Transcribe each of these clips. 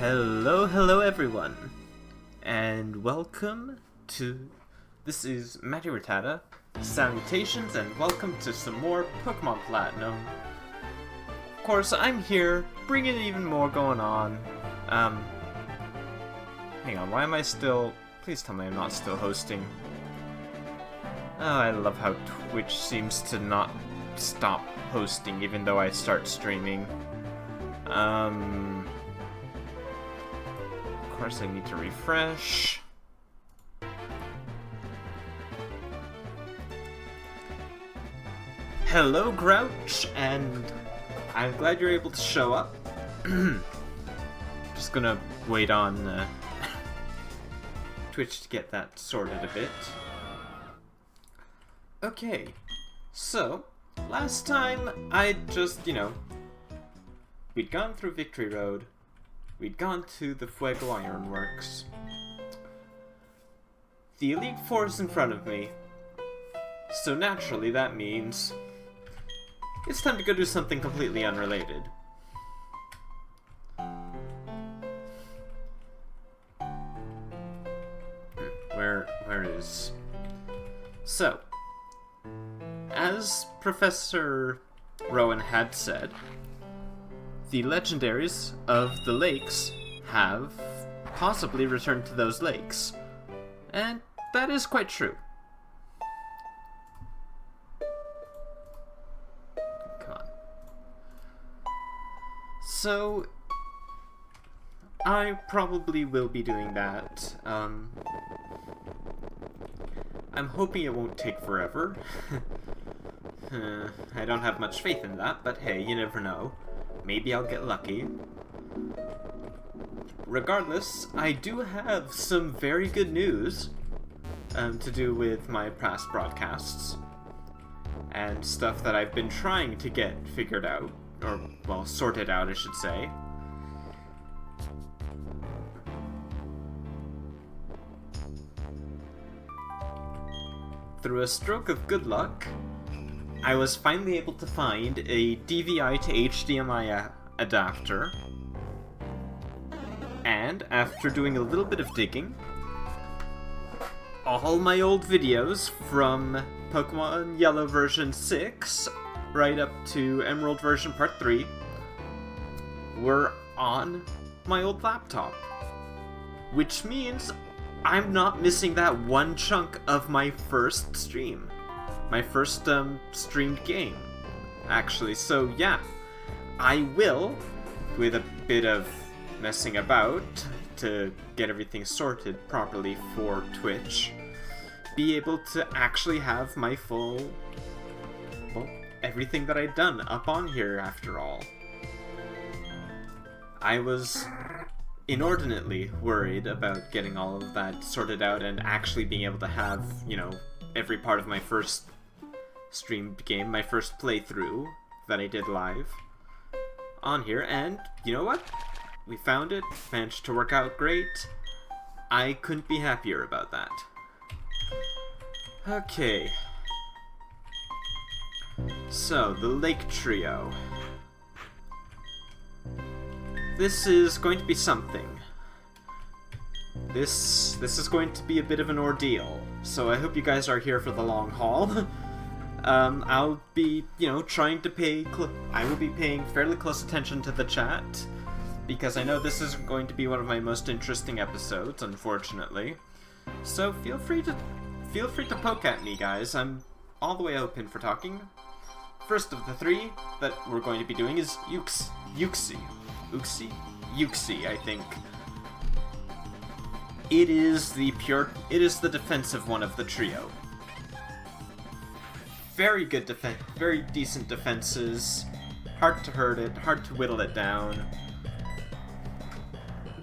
Hello everyone, and welcome to, this is Matty Rattata, salutations and welcome to some more Pokemon Platinum. Of course, I'm here, bringing even more going on. Hang on, why am I still, please tell me I'm not still hosting. Oh, I love how Twitch seems to not stop hosting even though I start streaming. Of course, I need to refresh. Hello, Grouch, and I'm glad you're able to show up. Just gonna wait on Twitch to get that sorted a bit. Okay, so last time I just, we'd gone through Victory Road. We'd gone to the Fuego Ironworks. The Elite Four is in front of me, so naturally that means it's time to go do something completely unrelated. Where is... So, as Professor Rowan had said, the legendaries of the lakes have possibly returned to those lakes. And that is quite true. Come on. So, I probably will be doing that. I'm hoping it won't take forever. I don't have much faith in that, but hey, you never know. Maybe I'll get lucky. Regardless, I do have some very good news to do with my past broadcasts. And stuff that I've been trying to get figured out. Or, well, sorted out, I should say. Through a stroke of good luck, I was finally able to find a DVI to HDMI adapter, and after doing a little bit of digging, all my old videos from Pokemon Yellow version 6 right up to Emerald version part 3 were on my old laptop, which means I'm not missing that one chunk of my first stream. My first streamed game, actually. So yeah, I will, with a bit of messing about to get everything sorted properly for Twitch, be able to actually have my full, well, everything that I'd done up on here after all. I was inordinately worried about getting all of that sorted out and actually being able to have, every part of my first streamed game, my first playthrough that I did live on here, and you know what? We found it, managed to work out great. I couldn't be happier about that. Okay. So, the Lake Trio. This is going to be something. This is going to be a bit of an ordeal, so I hope you guys are here for the long haul. I'll be, trying to I will be paying fairly close attention to the chat, because I know this is going to be one of my most interesting episodes, unfortunately. So feel free to poke at me, guys. I'm all the way open for talking. First of the three that we're going to be doing is Uxie, I think. It is the defensive one of the trio. Very good defense, very decent defenses. Hard to hurt it, hard to whittle it down.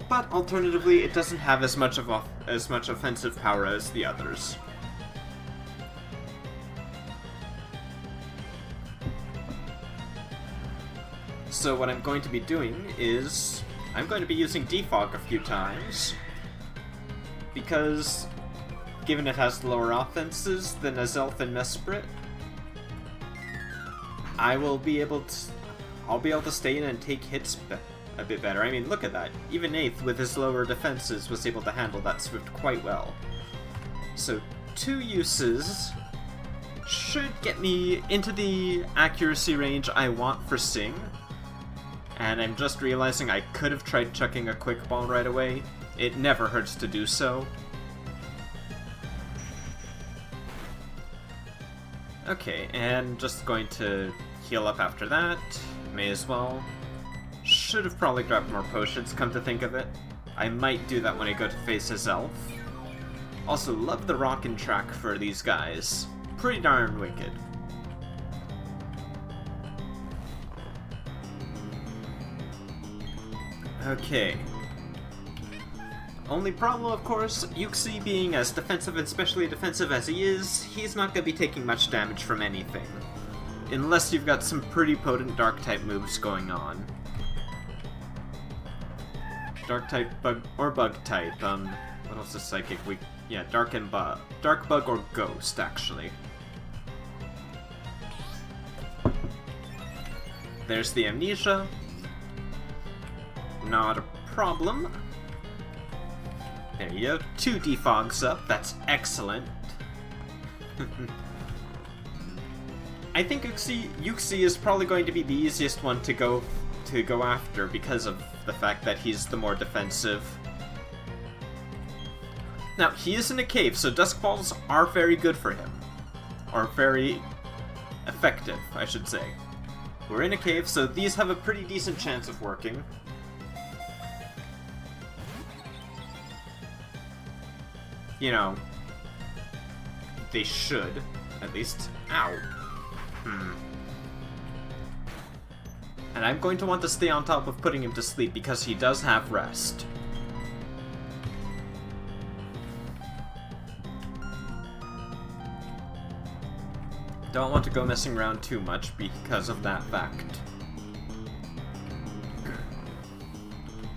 But alternatively, it doesn't have as much offensive power as the others. So what I'm going to be doing is I'm going to be using Defog a few times, because given it has lower offenses than Azelf and Mesprit, I'll be able to stay in and take hits a bit better. I mean, look at that. Even 8th, with his lower defenses, was able to handle that Swift quite well. So, 2 uses should get me into the accuracy range I want for Sing. And I'm just realizing I could have tried chucking a quick ball right away. It never hurts to do so. Okay, and just going to heal up after that. May as well. Should have probably grabbed more potions, come to think of it. I might do that when I go to face his elf. Also, love the rockin' track for these guys. Pretty darn wicked. Okay. Only problem, of course, Yuxi being as defensive and specially defensive as he is, he's not going to be taking much damage from anything. Unless you've got some pretty potent Dark-type moves going on. Dark-type, Bug, or Bug-type, what else is Psychic? Yeah, Dark and Bug. Dark Bug or Ghost, actually. There's the Amnesia. Not a problem. There you go. 2 defogs up. That's excellent. I think Yuxi is probably going to be the easiest one to go after because of the fact that he's the more defensive. Now, he is in a cave, so Dusk Balls are very good for him. Or very effective, I should say. We're in a cave, so these have a pretty decent chance of working. You know, they should, at least. Ow. And I'm going to want to stay on top of putting him to sleep because he does have rest. Don't want to go messing around too much because of that fact.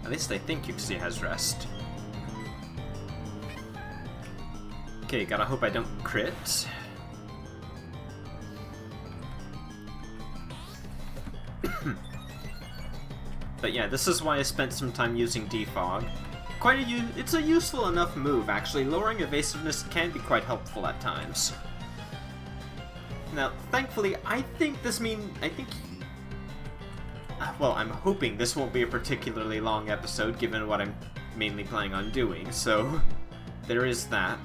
At least I think Yuxi has rest. Okay, gotta hope I don't crit. But yeah, this is why I spent some time using Defog. It's a useful enough move, actually. Lowering evasiveness can be quite helpful at times. Now, thankfully, well, I'm hoping this won't be a particularly long episode, given what I'm mainly planning on doing, so there is that.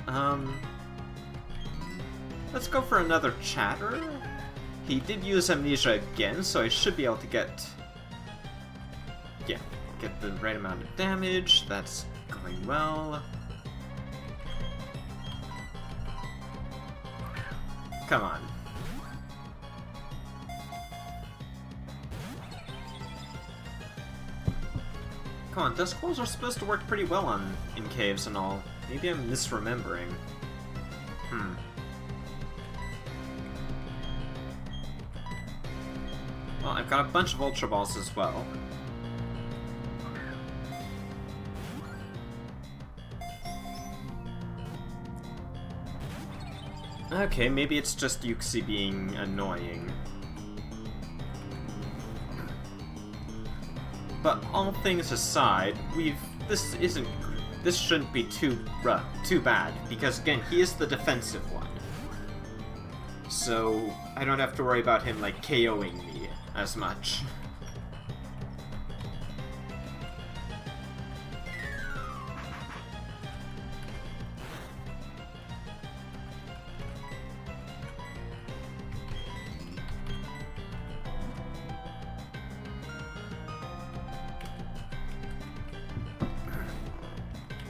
Let's go for another Chatter. He did use Amnesia again, so I should be able to get the right amount of damage. That's going well. Come on. Come on, Dusk Balls are supposed to work pretty well in caves and all. Maybe I'm misremembering. Well, I've got a bunch of Ultra Balls as well. Okay, maybe it's just Yuxi being annoying. But all things aside, this shouldn't be too bad, because again, he is the defensive one. So I don't have to worry about him like KOing me as much.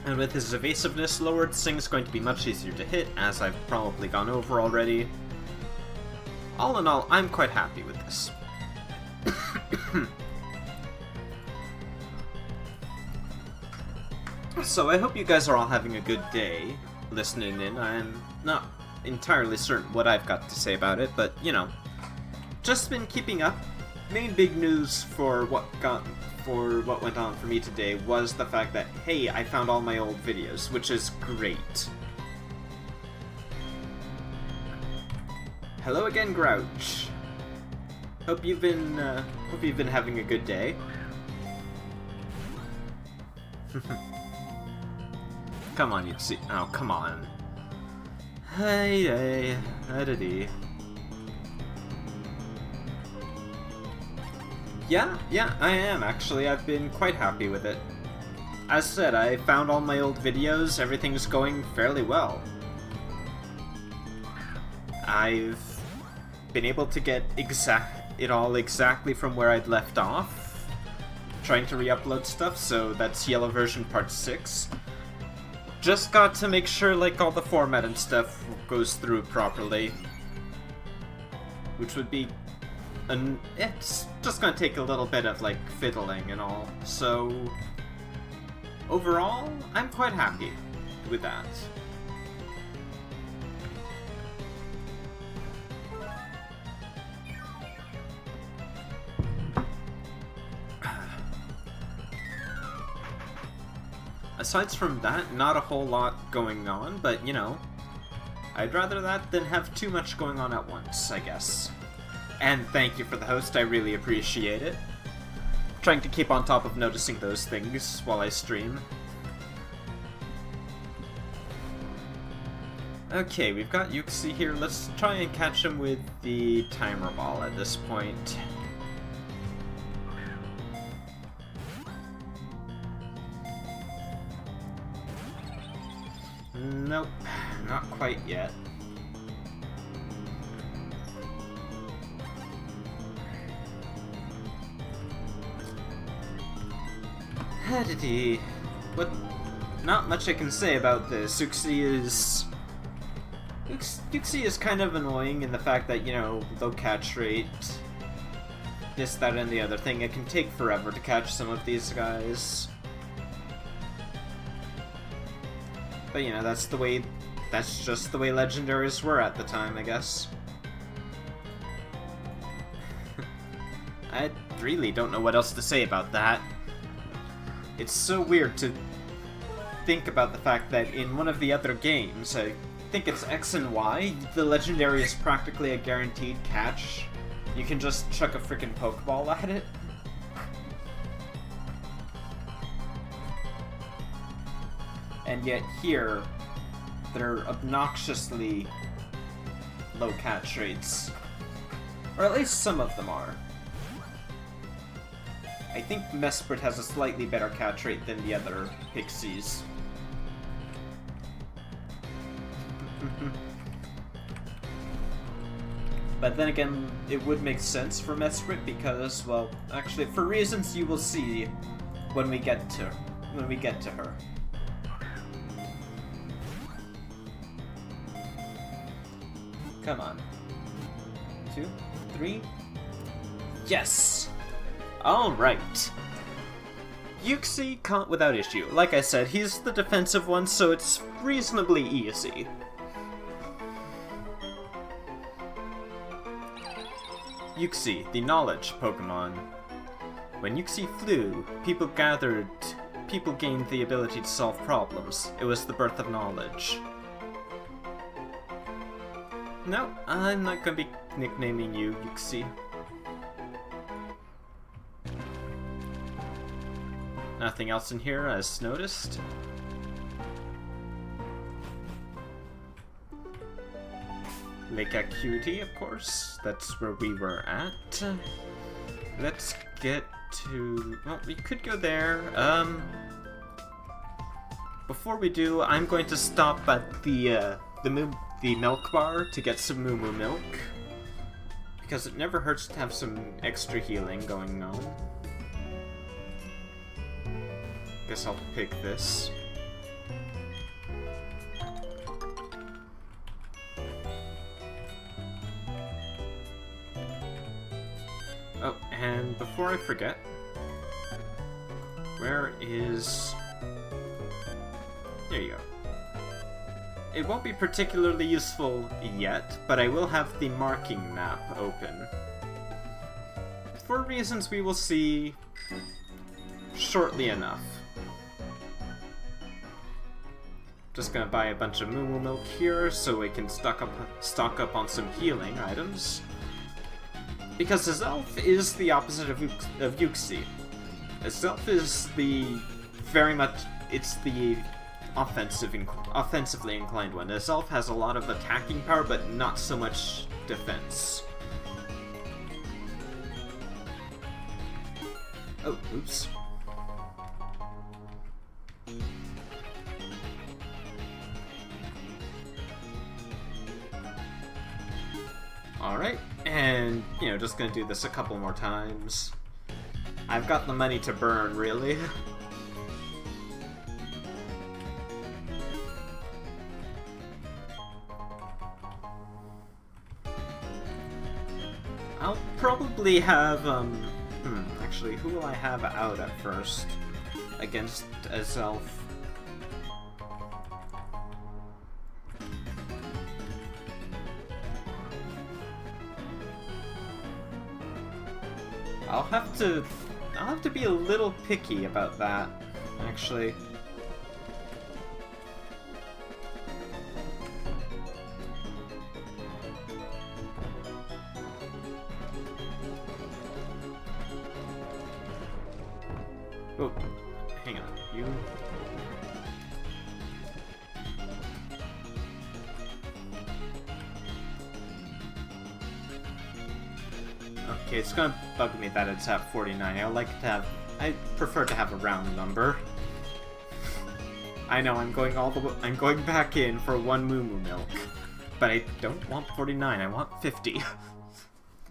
And with his evasiveness lowered, Sing's going to be much easier to hit, as I've probably gone over already. All in all, I'm quite happy with this. So I hope you guys are all having a good day listening in. I'm not entirely certain what I've got to say about it, but, you know, just been keeping up. Main big news for what went on for me today was the fact that, hey, I found all my old videos, which is great. Hello again, Grouch. Hope you've been having a good day. Come on, you see. Oh, come on. Hey, hey, Yeah, I am actually. I've been quite happy with it. As said, I found all my old videos, everything's going fairly well. I've been able to get it all exactly from where I'd left off, trying to re-upload stuff, so that's Yellow version part 6. Just got to make sure, like, all the format and stuff goes through properly. Which would be... it's just gonna take a little bit of, like, fiddling and all, so... Overall, I'm quite happy with that. Aside from that, not a whole lot going on, but, you know, I'd rather that than have too much going on at once, I guess. And thank you for the host, I really appreciate it. Trying to keep on top of noticing those things while I stream. Okay, we've got Yuxi here. Let's try and catch him with the timer ball at this point. Nope, not quite yet. What? Not much I can say about this. Yuxi is kind of annoying in the fact that, you know, low catch rate, this, that, and the other thing. It can take forever to catch some of these guys. But, you know, that's just the way legendaries were at the time, I guess. I really don't know what else to say about that. It's so weird to think about the fact that in one of the other games, I think it's X and Y, the legendary is practically a guaranteed catch. You can just chuck a freaking Pokeball at it. And yet here, they're obnoxiously low catch rates. Or at least some of them are. I think Mesprit has a slightly better catch rate than the other Pixies. But then again, it would make sense for Mesprit because, well, actually, for reasons you will see when we get to her. Come on. 2, 3. Yes! Alright. Yuxi can't without issue. Like I said, he's the defensive one, so it's reasonably easy. Yuxi, the knowledge Pokemon. When Yuxi flew, people gained the ability to solve problems. It was the birth of knowledge. No, I'm not gonna be nicknaming you Yuxi. Nothing else in here as noticed. Lake Acuity, of course. That's where we were at. Let's get to... well, we could go there. Before we do, I'm going to stop at the milk bar to get some Moo Moo milk. Because it never hurts to have some extra healing going on. Guess I'll pick this. Oh, and before I forget, where is... there you go. It won't be particularly useful yet, but I will have the marking map open. For reasons we will see shortly enough. Just gonna buy a bunch of Moo Moo milk here so we can stock up on some healing items. Because Azelf is the opposite of Yuxi. Azelf is the very much, it's the offensively inclined one. This elf has a lot of attacking power, but not so much defense. Oh, oops. Alright, and, you know, just gonna do this a couple more times. I've got the money to burn, really. I'll probably have, actually, who will I have out at first against a Zelf? I'll have to be a little picky about that, actually. Oh, hang on, you... Okay, it's gonna bug me that it's at 49. I prefer to have a round number. I know, I'm going back in for one Moo Moo Milk. But I don't want 49, I want 50.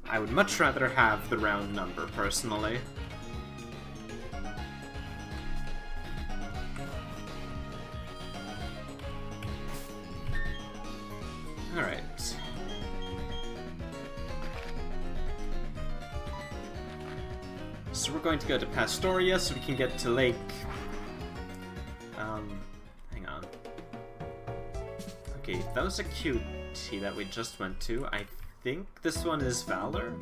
I would much rather have the round number, personally. Alright. So we're going to go to Pastoria so we can get to Lake... hang on. Okay, that was a cutie that we just went to. I think this one is Valor?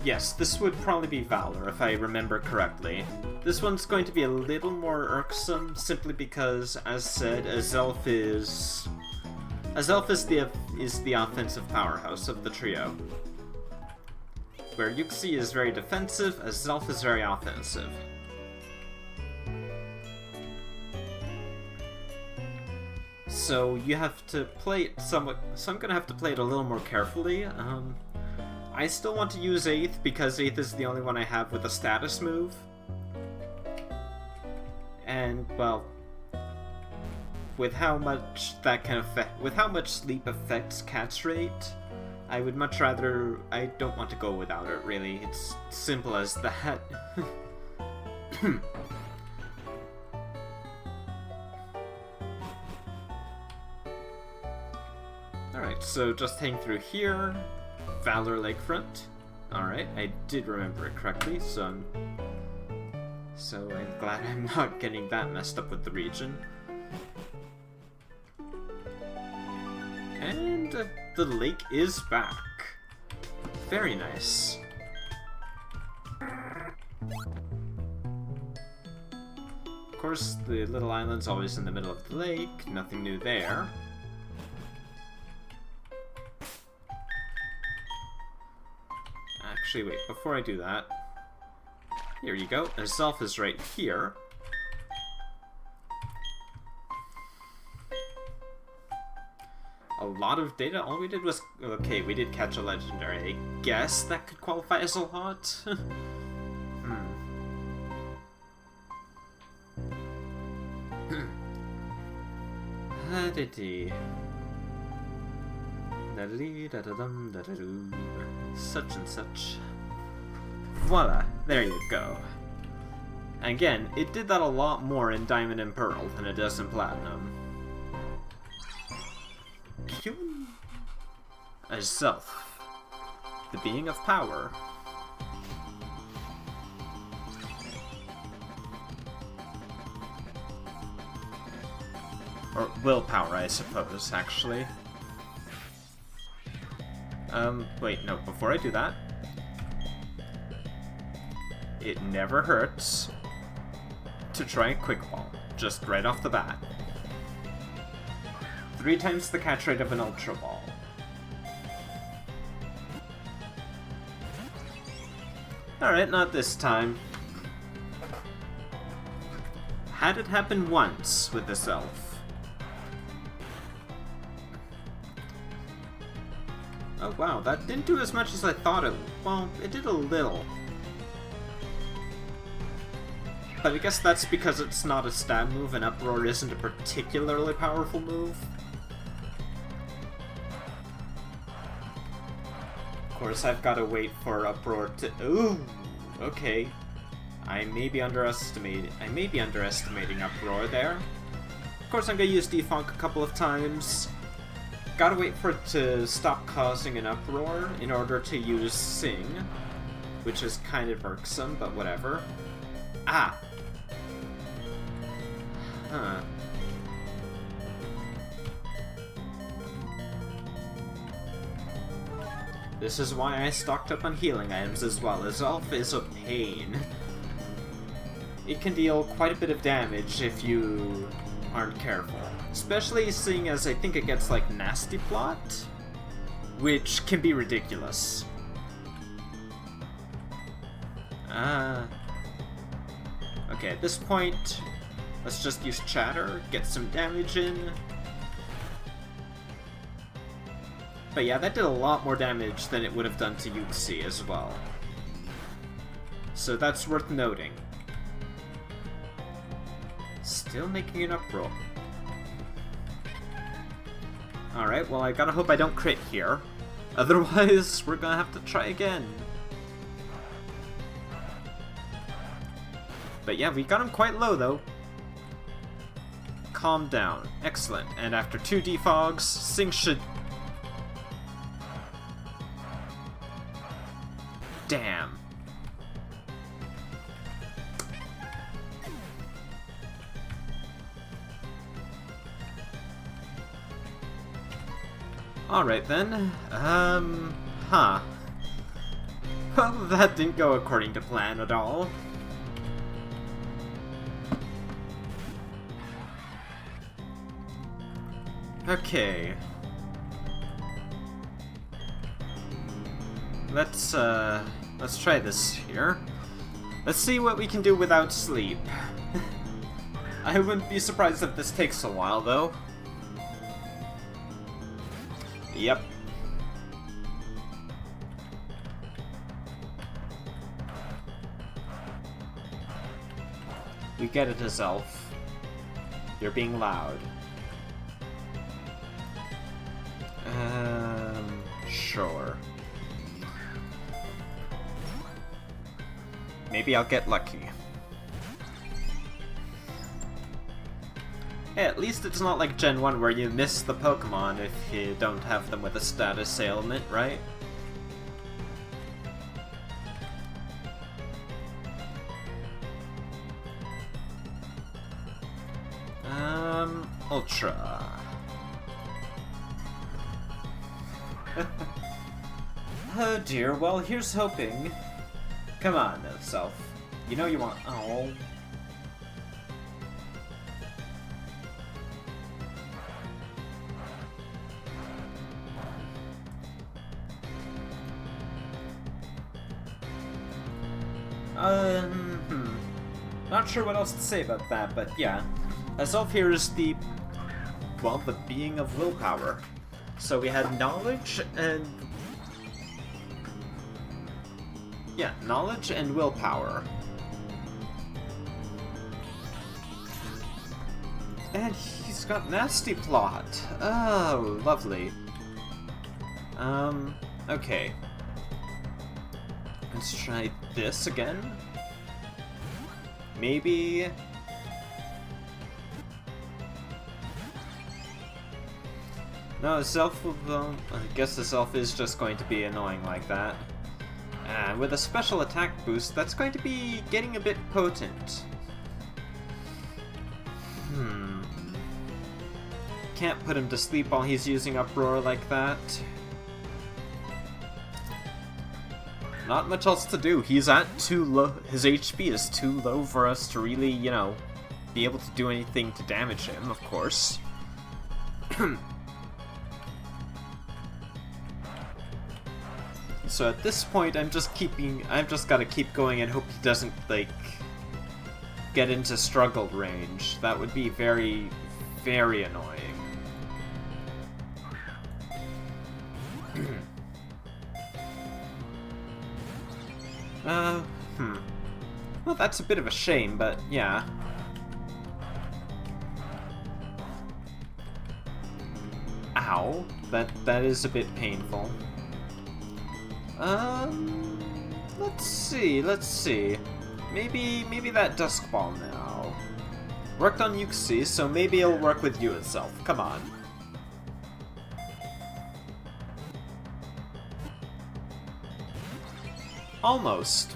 Yes, this would probably be Valor, if I remember correctly. This one's going to be a little more irksome, simply because, as said, Azelf is the offensive powerhouse of the trio. Where Yuxi is very defensive, Azelf is very offensive. So you have to play it somewhat. So I'm gonna have to play it a little more carefully. I still want to use 8th because 8th is the only one I have with a status move. And well, with how much that can affect, with how much sleep affects catch rate, I would much rather. I don't want to go without it. Really, it's simple as that. Alright, so just hang through here. Valor Lakefront. Alright, I did remember it correctly, so I'm glad I'm not getting that messed up with the region. And the lake is back. Very nice. Of course, the little island's always in the middle of the lake. Nothing new there. Actually, wait, before I do that, here you go. Azelf is right here. A lot of data. All we did was... Okay, we did catch a legendary. I guess that could qualify as a lot. Such and such. Voila, there you go. Again, it did that a lot more in Diamond and Pearl than it does in Platinum. Azelf, the being of power. Or willpower, I suppose, actually. Wait, no, before I do that, it never hurts to try a quick ball, just right off the bat. 3 times the catch rate of an Ultra Ball. Alright, not this time. Had it happen once with this elf. Oh wow, that didn't do as much as I thought it... Well, it did a little. But I guess that's because it's not a stab move and Uproar isn't a particularly powerful move. Of course, I've got to wait for Uproar to... Ooh! Okay. I may be underestimating Uproar there. Of course, I'm gonna use Defunk a couple of times. Gotta wait for it to stop causing an uproar in order to use Sing, which is kind of irksome, but whatever. Ah! Huh. This is why I stocked up on healing items as well, as Elf is a pain. It can deal quite a bit of damage if you aren't careful. Especially seeing as I think it gets like Nasty Plot, which can be ridiculous. Okay, at this point, let's just use Chatter, get some damage in. But yeah, that did a lot more damage than it would have done to Yuxi as well. So that's worth noting. Still making an uproar. Alright, well I gotta hope I don't crit here. Otherwise, we're gonna have to try again. But yeah, we got him quite low though. Calm down. Excellent. And after 2 defogs, Sing should... Damn. Alright then, huh. Well, that didn't go according to plan at all. Okay. Let's try this here. Let's see what we can do without sleep. I wouldn't be surprised if this takes a while, though. Yep. You get it as Elf. You're being loud. Sure. Maybe I'll get lucky. Hey, at least it's not like Gen 1 where you miss the Pokemon if you don't have them with a status ailment, right? Ultra. Oh dear, well here's hoping. Come on, Self. You know you want... Oh... Not sure what else to say about that, but yeah. Self here is the... well, the being of willpower. So we had knowledge and... yeah, knowledge and willpower. And he's got Nasty Plot. Oh, lovely. Okay. Let's try this again. Maybe... no, Self will... I guess the Self is just going to be annoying like that. And with a special attack boost, that's going to be getting a bit potent. Can't put him to sleep while he's using Uproar like that. Not much else to do. He's at too low. His HP is too low for us to really, you know, be able to do anything to damage him, of course. so at this point I've just gotta keep going and hope he doesn't, like, get into struggle range. That would be very, very annoying. Well, that's a bit of a shame, but yeah. Ow. That is a bit painful. Let's see. Maybe that Dusk Ball now. Worked on Yuxi, so maybe it'll work with you itself. Come on. Almost.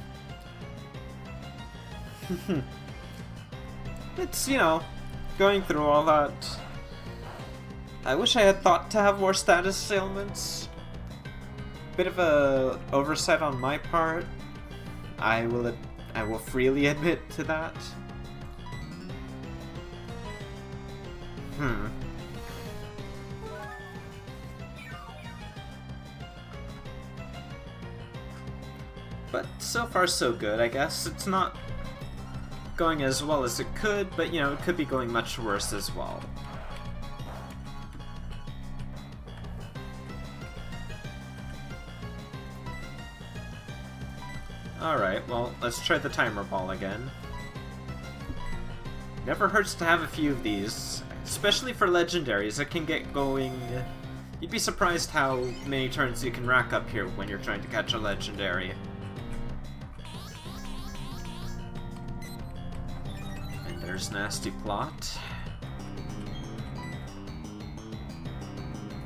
It's, you know, going through all that. I wish I had thought to have more status ailments. Bit of a oversight on my part. I will freely admit to that. But so far so good, I guess. It's not going as well as it could, but you know, it could be going much worse as well. Alright, well, let's try the timer ball again. Never hurts to have a few of these, especially for legendaries. It can get going. You'd be surprised how many turns you can rack up here when you're trying to catch a legendary. And there's Nasty Plot.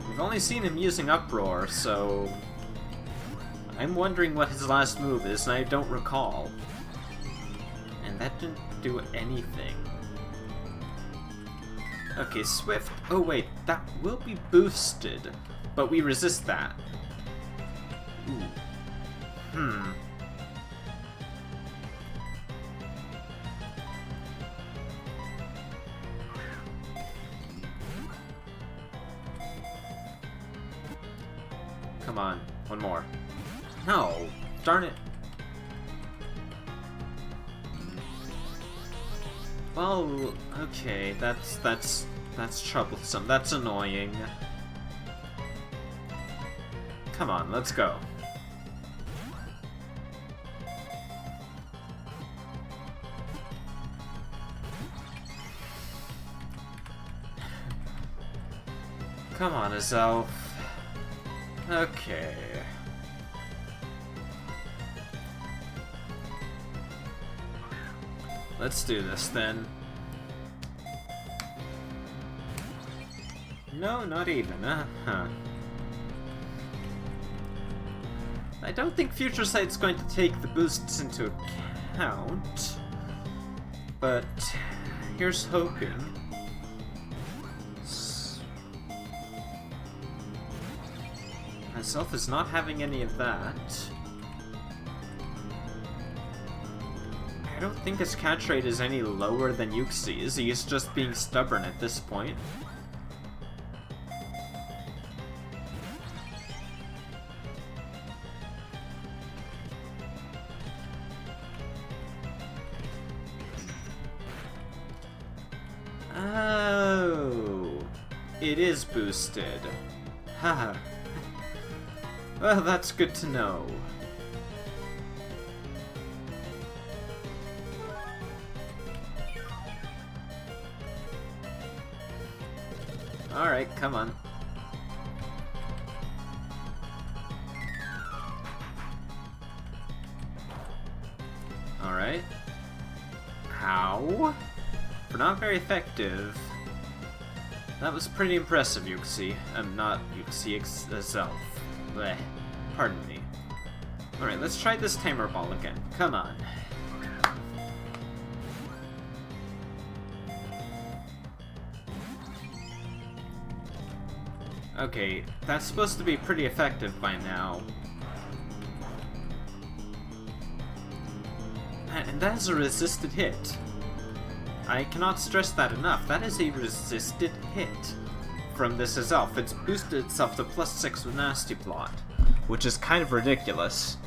We've only seen him using Uproar, so I'm wondering what his last move is, and I don't recall. And that didn't do anything. Okay, Swift. Oh wait, that will be boosted, but we resist that. Ooh. Come on, one more. No, darn it. Well, okay, that's troublesome. That's annoying. Come on, let's go. Come on, Azelf. Okay. Let's do this then. No, not even. I don't think Future Sight's going to take the boosts into account, but here's hoping. Myself is not having any of that. I don't think his catch rate is any lower than Yuxi's. He's just being stubborn at this point. Oh, it is boosted. Haha. Well, that's good to know. Alright, come on. Alright. How? But not very effective. That was pretty impressive, Yuxi. Not Yuxi, Azelf. Bleh. Pardon me. Alright, let's try this timer ball again. Come on. Okay, that's supposed to be pretty effective by now. And that is a resisted hit. I cannot stress that enough. That is a resisted hit from this Azelf. It's boosted itself to +6 with Nasty Plot. which is kind of ridiculous.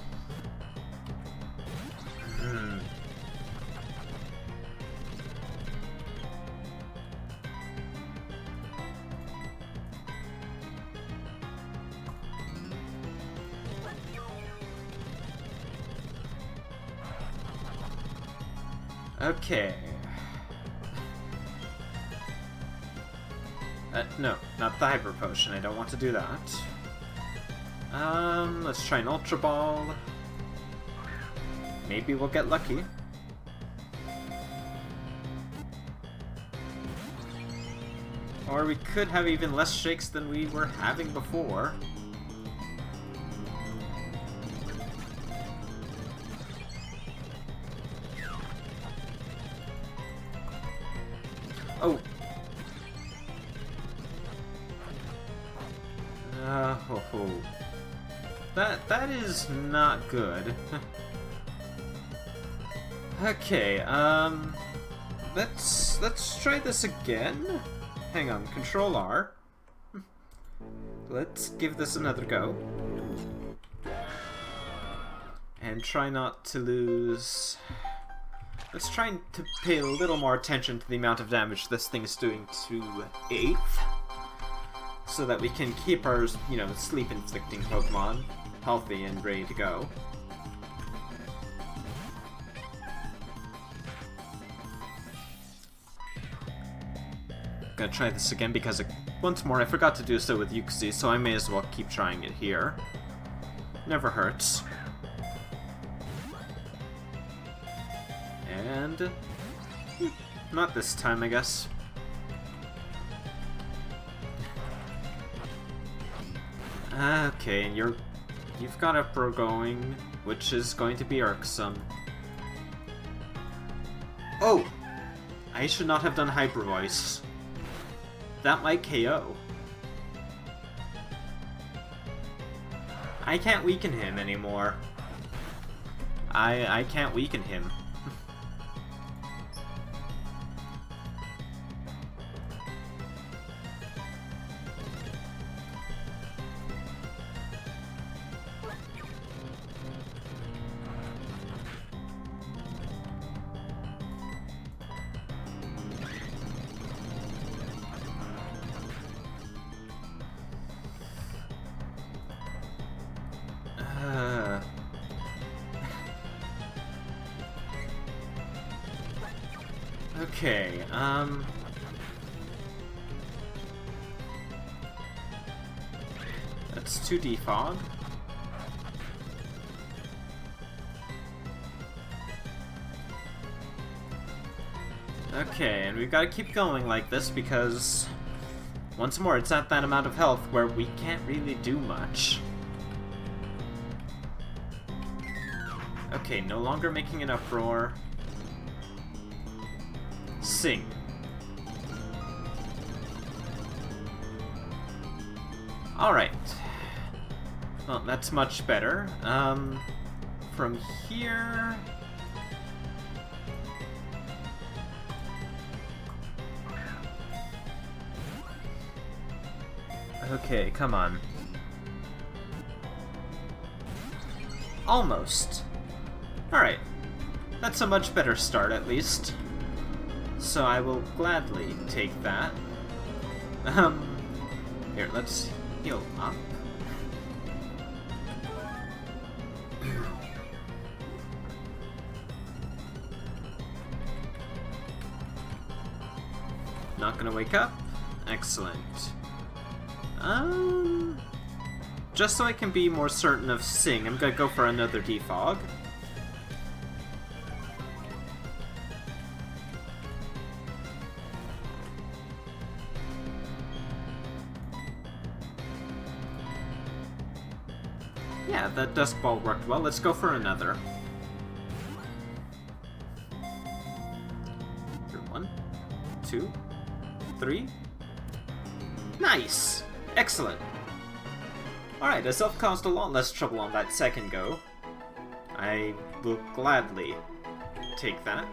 Okay. No, not the Hyper Potion. I don't want to do that. Let's try an Ultra Ball. Maybe we'll get lucky. Or we could have even less shakes than we were having before. Oh! That is not good. Okay, let's try this again. Hang on, Control R. Let's give this another go. And try not to lose... Let's try to pay a little more attention to the amount of damage this thing is doing to 8th. So that we can keep our, you know, sleep-inflicting Pokemon healthy and ready to go. Gonna try this again because once more I forgot to do so with Yuxi, so I may as well keep trying it here. Never hurts. And... not this time, I guess. Okay, and you've got a Pro going, which is going to be irksome. Oh! I should not have done Hyper Voice. That might KO. I can't weaken him anymore. I can't weaken him. Okay, that's 2 defog. Okay, and we've got to keep going like this because, once more, it's at that amount of health where we can't really do much. Okay, no longer making an uproar. Sing. Alright. Well, that's much better. From here... Okay, come on. Almost. Alright. That's a much better start, at least. So I will gladly take that. Here, let's heal up. Not gonna wake up? Excellent. Just so I can be more certain of Sing, I'm gonna go for another defog. Yeah, that Dusk Ball worked well. Let's go for another. Here, 1, 2, 3. Nice! Excellent! Alright, Azelf caused a lot less trouble on that second go. I will gladly take that.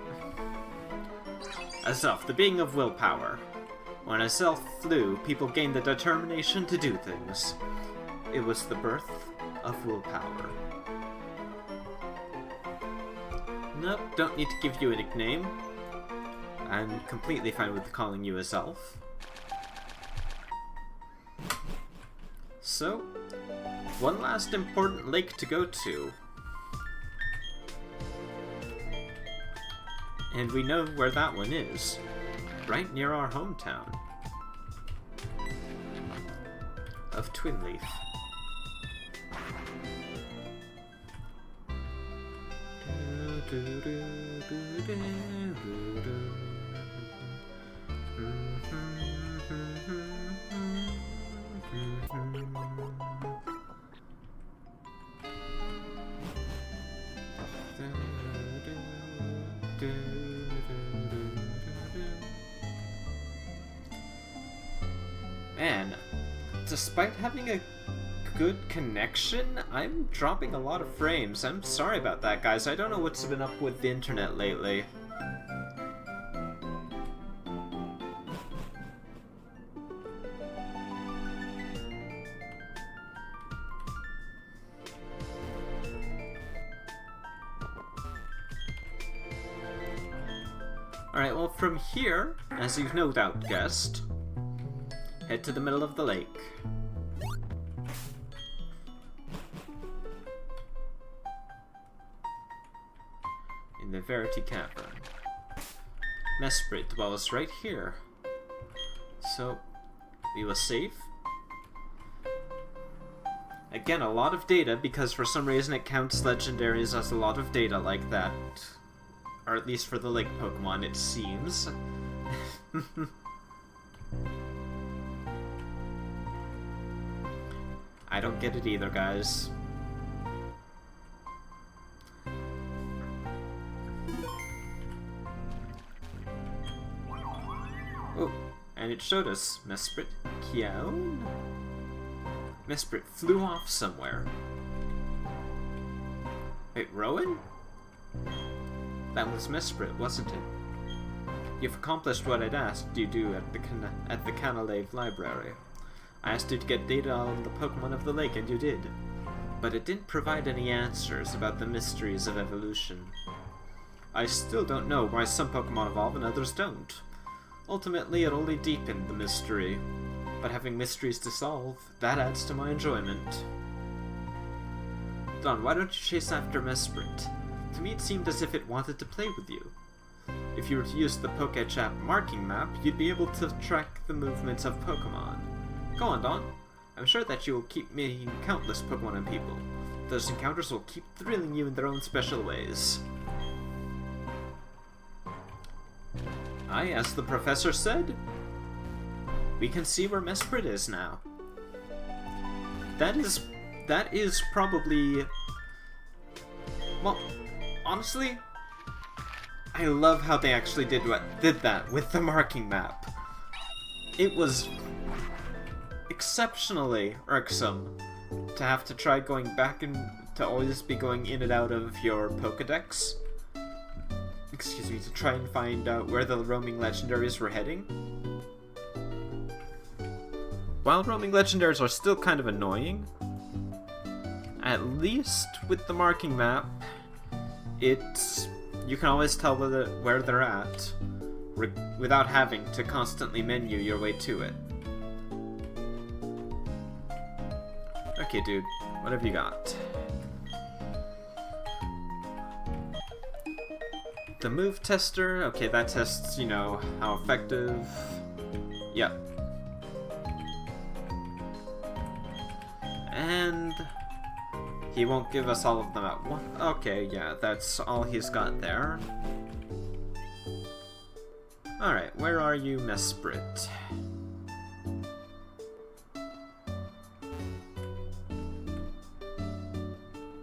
Azelf, the being of willpower. When Azelf flew, people gained the determination to do things. It was the birth of willpower. Nope, don't need to give you a nickname. I'm completely fine with calling you as Elf. So, one last important lake to go to. And we know where that one is. Right near our hometown of Twinleaf. Man, despite having a good connection, I'm dropping a lot of frames. I'm sorry about that, guys. I don't know what's been up with the internet lately. Alright, well, from here, as you've no doubt guessed, head to the middle of the lake. In the Verity Cavern. Mesprit dwells right here. So, we will save. Again, a lot of data, because for some reason it counts legendaries as a lot of data like that. Or at least for the lake Pokemon, it seems. I don't get it either, guys. Oh, and it showed us Mesprit Kyaun? Mesprit flew off somewhere. Wait, Rowan? That was Mesprit, wasn't it? You've accomplished what I'd asked you do at the Canalave Library. I asked you to get data on the Pokemon of the lake, and you did. But it didn't provide any answers about the mysteries of evolution. I still don't know why some Pokemon evolve and others don't. Ultimately, it only deepened the mystery. But having mysteries to solve, that adds to my enjoyment. Don, why don't you chase after Mesprit? To me, it seemed as if it wanted to play with you. If you were to use the Pokéchap marking map, you'd be able to track the movements of Pokemon. Go on, Don. I'm sure that you will keep meeting countless Pokemon and people. Those encounters will keep thrilling you in their own special ways. As the professor said, we can see where Mesprit is now. That is probably... Well, honestly, I love how they actually did that with the marking map. It was exceptionally irksome to have to try going back and to always be going in and out of your Pokedex. Excuse me, to try and find out where the roaming legendaries were heading. While roaming legendaries are still kind of annoying, at least with the marking map, you can always tell where they're at without having to constantly menu your way to it. Okay, dude, what have you got? The move tester, okay, that tests, you know, how effective. Yep. And he won't give us all of them at once. Okay, yeah, that's all he's got there. Alright, where are you, Mesprit?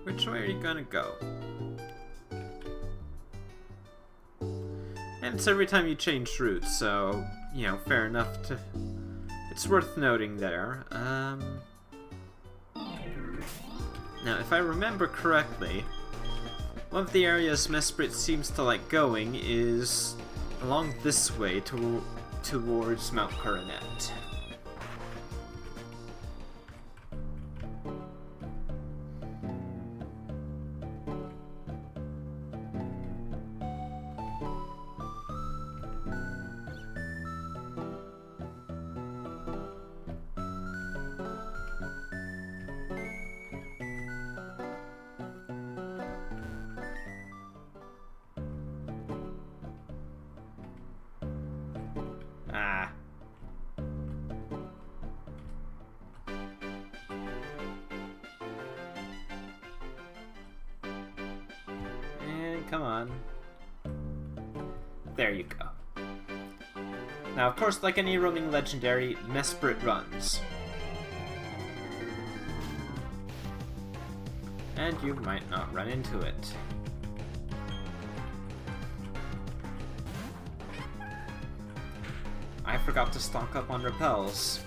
Which way are you gonna go? And it's every time you change routes, so, you know, fair enough to... It's worth noting there. Now, if I remember correctly, one of the areas Mesprit seems to like going is along this way towards Mount Coronet. come on. There you go. Now, of course, like any roaming legendary, Mesprit runs. And you might not run into it. I forgot to stock up on repels.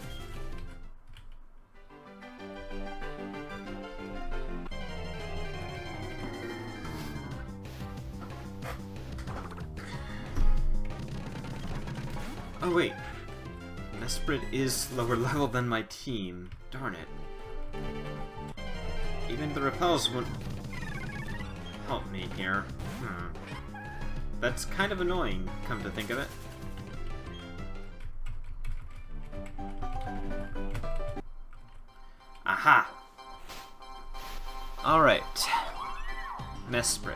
Oh wait, Mesprit is lower level than my team. Darn it. Even the repels won't help me here. That's kind of annoying, come to think of it. Aha! Alright. Mesprit.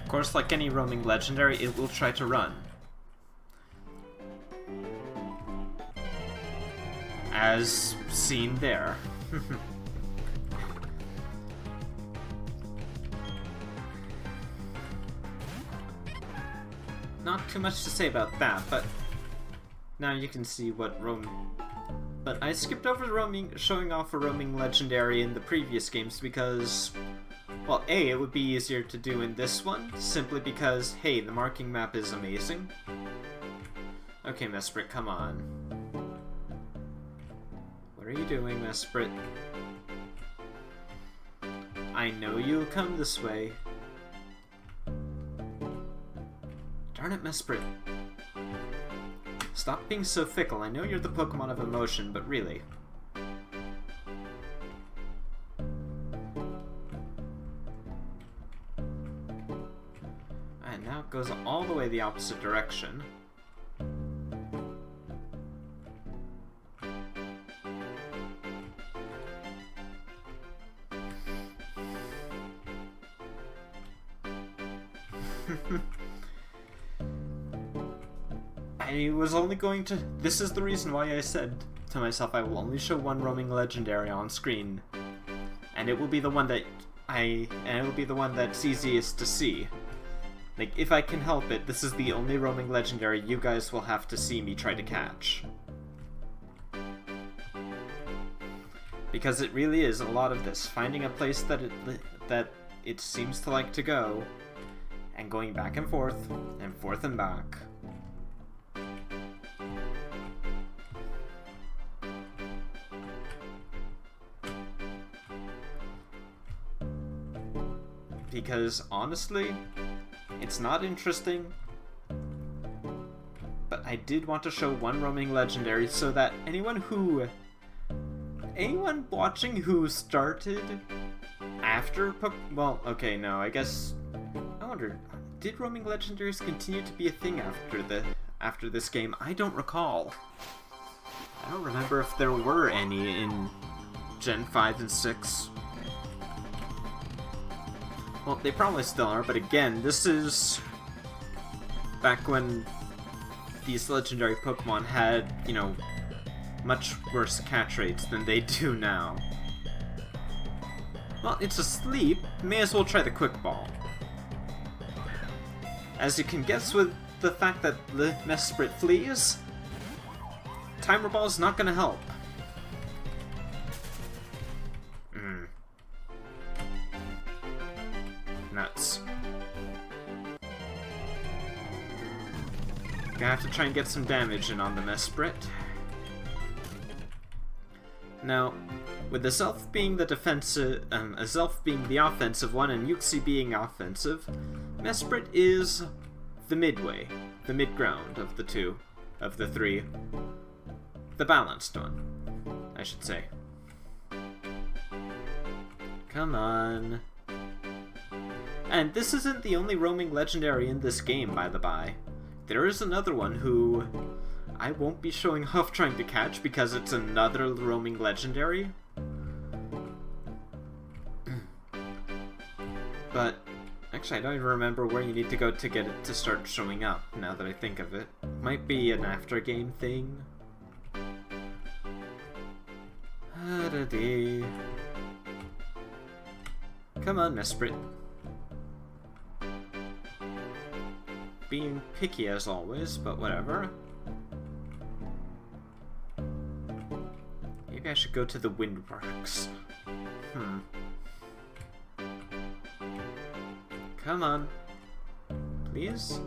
Of course, like any roaming legendary, it will try to run. As seen there. Not too much to say about that, but now you can see what roaming... But I skipped over showing off a roaming legendary in the previous games because... Well, A, it would be easier to do in this one, simply because, hey, the marking map is amazing. Okay, Mesprit, come on. What are you doing, Mesprit? I know you'll come this way. Darn it, Mesprit. Stop being so fickle. I know you're the Pokemon of emotion, but really. And now it goes all the way the opposite direction. I was only going to... This is the reason why I said to myself I will only show one roaming legendary on screen. And it will be the one that it will be the one that's easiest to see. Like, if I can help it, this is the only roaming legendary you guys will have to see me try to catch. Because it really is a lot of this. Finding a place that it seems to like to go, and going back and forth and back. Because, honestly, it's not interesting, but I did want to show one roaming legendary so that anyone watching who started after well, okay, no, I guess, I wonder, did roaming legendaries continue to be a thing after this game? I don't recall. I don't remember if there were any in Gen 5 and 6. Well, they probably still are, but again, this is back when these legendary Pokemon had, you know, much worse catch rates than they do now. Well, it's asleep. May as well try the Quick Ball. As you can guess with the fact that the Mesprit flees, Timer Ball is not going to help. Nuts. Gonna have to try and get some damage in on the Mesprit. Now, with Azelf being the defensive, Azelf being the offensive one and Yuxi being offensive, Mesprit is the midway, the mid-ground of the three. The balanced one, I should say. Come on. And this isn't the only roaming legendary in this game, by the by. There is another one who I won't be showing off trying to catch because it's another roaming legendary. But Actually, I don't even remember where you need to go to get it to start showing up, now that I think of it. Might be an after-game thing. Come on, Mesprit. Being picky as always, but whatever. Maybe I should go to the Windworks. Come on. Please?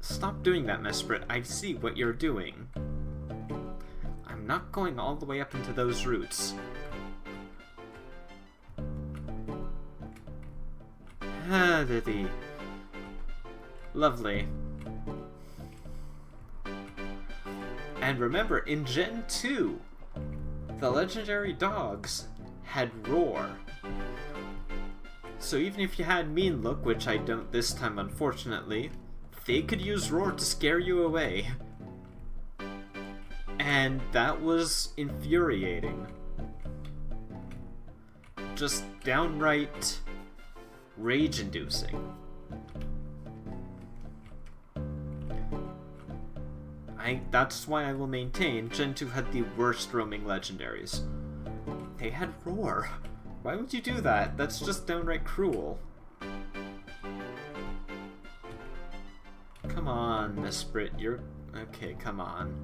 Stop doing that, Mesprit. I see what you're doing. I'm not going all the way up into those roots. Lovely. And remember, in Gen 2, the legendary dogs had Roar. So even if you had Mean Look, which I don't this time unfortunately, they could use Roar to scare you away. And that was infuriating. Just downright rage-inducing. That's why I will maintain Gen 2 had the worst roaming legendaries. They had Roar. Why would you do that? That's just downright cruel. Come on, Mesprit, you're... Okay, come on.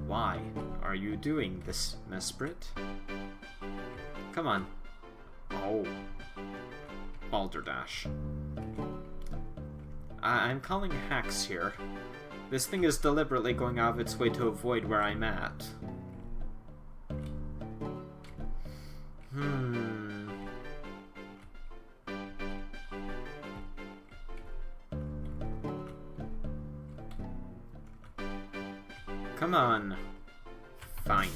Why are you doing this, Mesprit? Come on. Oh. Balderdash. I'm calling hacks here. This thing is deliberately going out of its way to avoid where I'm at. Come on. Fine.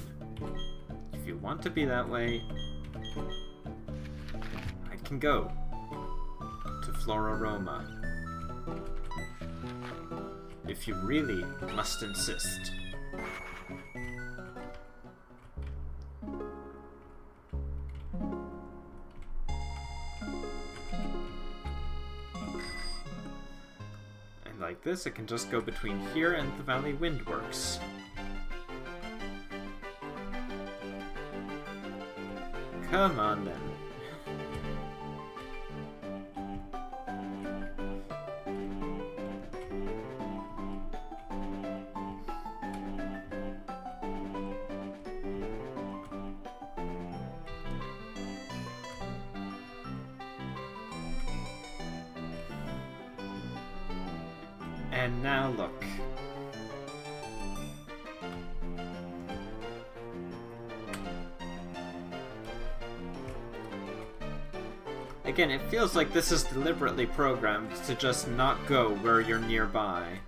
If you want to be that way, I can go to Floraroma. If you really must insist. And like this, it can just go between here and the Valley Windworks. Come on then. And now look. Again, it feels like this is deliberately programmed to just not go where you're nearby.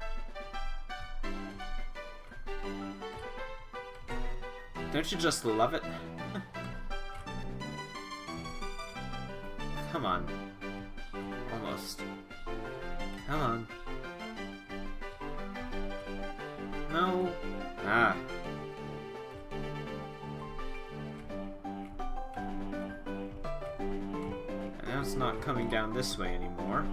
Don't you just love it? Come on. Almost. Come on. No. Ah. And now it's not coming down this way anymore.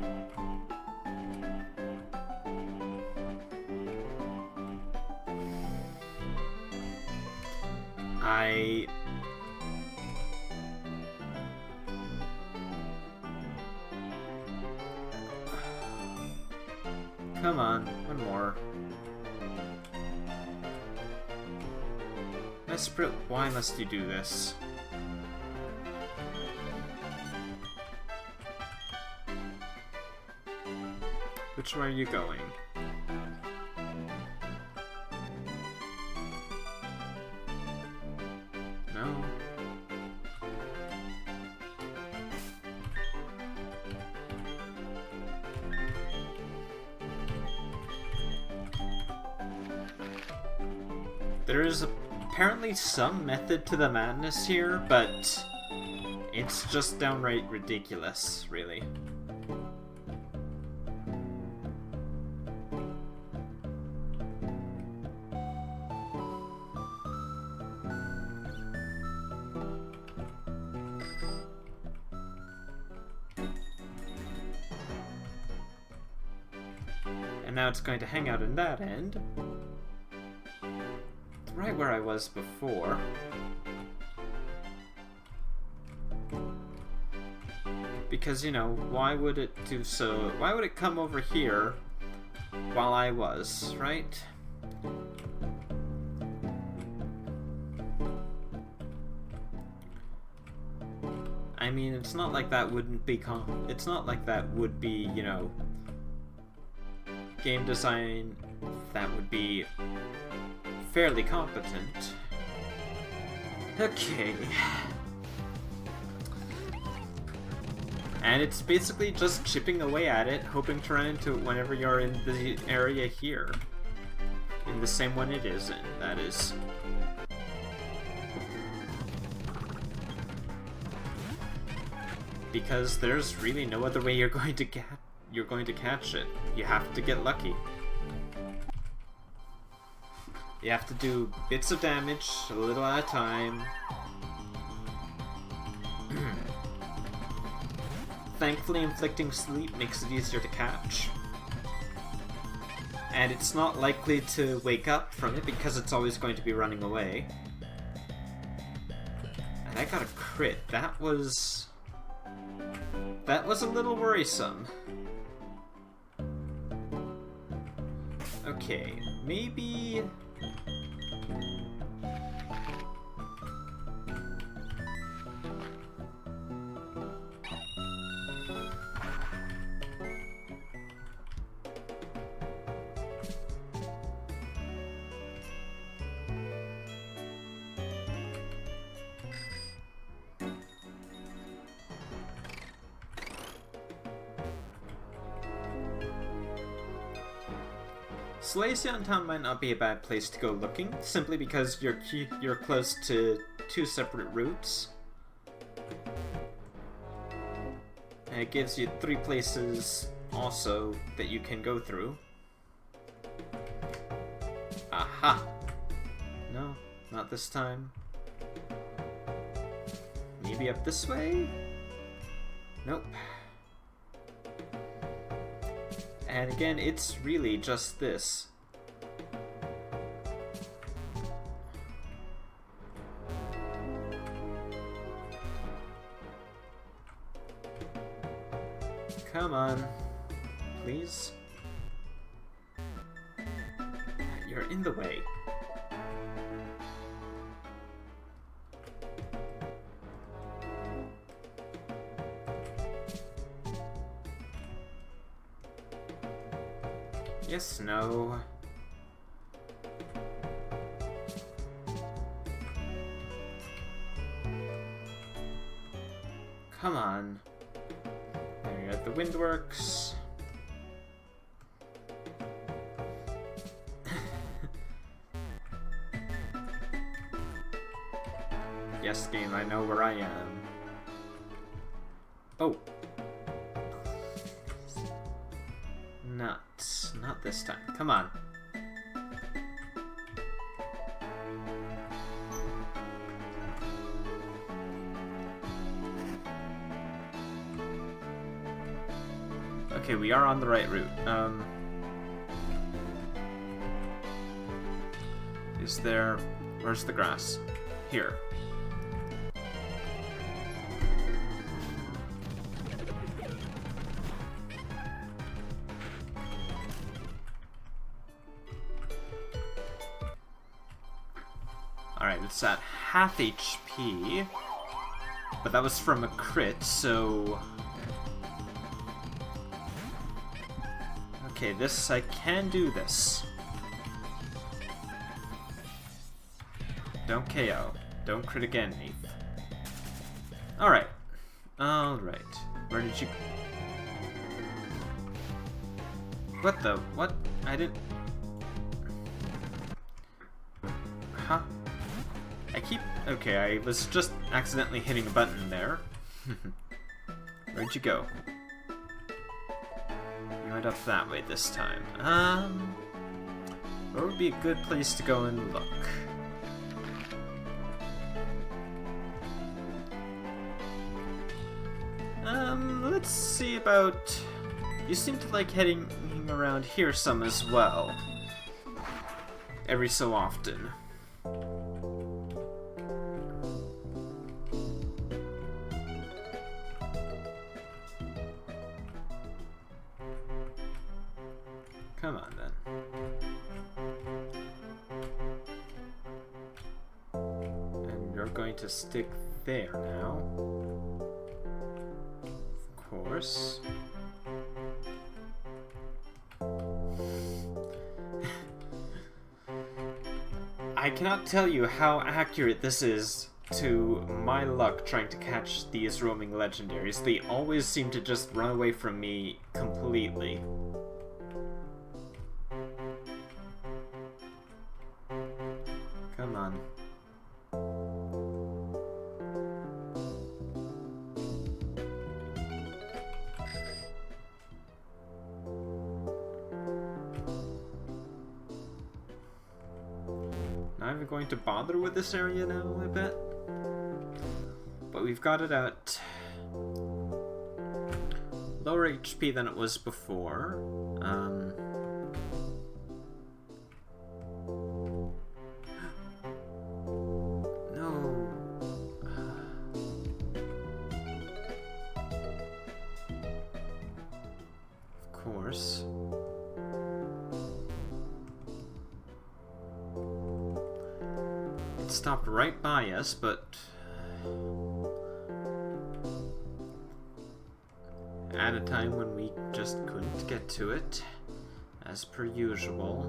Come on, one more. Mesprit, why must you do this? Which way are you going? No? There is apparently some method to the madness here, but it's just downright ridiculous, really. now it's going to hang out in that end. Right where I was before. Because, you know, why would it do so? Why would it come over here while I was, right? I mean, it's not like that wouldn't be it's not like that would be, you know, game design that would be fairly competent. Okay. And it's basically just chipping away at it, hoping to run into it whenever you're in the area here. In the same one it is in, that is. Because there's really no other way you're going to catch it. You have to get lucky. You have to do bits of damage, a little at a time. Thankfully, inflicting sleep makes it easier to catch. And it's not likely to wake up from it because it's always going to be running away. And I got a crit. That was a little worrisome. Okay, maybe... Salacion Town might not be a bad place to go looking, simply because you're close to two separate routes. And it gives you 3 places also that you can go through. Aha! No, not this time. Maybe up this way? Nope. And again, it's really just this. Come on, please. You're in the way. Yes, no. Come on. There you go, the wind works. Yes, game, I know where I am. Oh. Nuts. Not this time. Come on. Okay, we are on the right route. Is there... Where's the grass? Here. Alright, it's at half HP, but that was from a crit, so... Okay, this, I can do this. Don't KO. Don't crit again, Neith. Alright. Alright. Where did you... What the... What? I didn't... Huh? I keep... Okay, I was just accidentally hitting a button there. Where'd you go? You went up that way this time. Where would be a good place to go and look? Let's see about You seem to like heading around here some as well. Every so often. Come on, then. And you're going to stick there now. Of course. I cannot tell you how accurate this is to my luck trying to catch these roaming legendaries. They always seem to just run away from me completely. Come on. Not even going to bother with this area now, I bet. But we've got it at lower HP than it was before. It stopped right by us, but at a time when we just couldn't get to it, as per usual.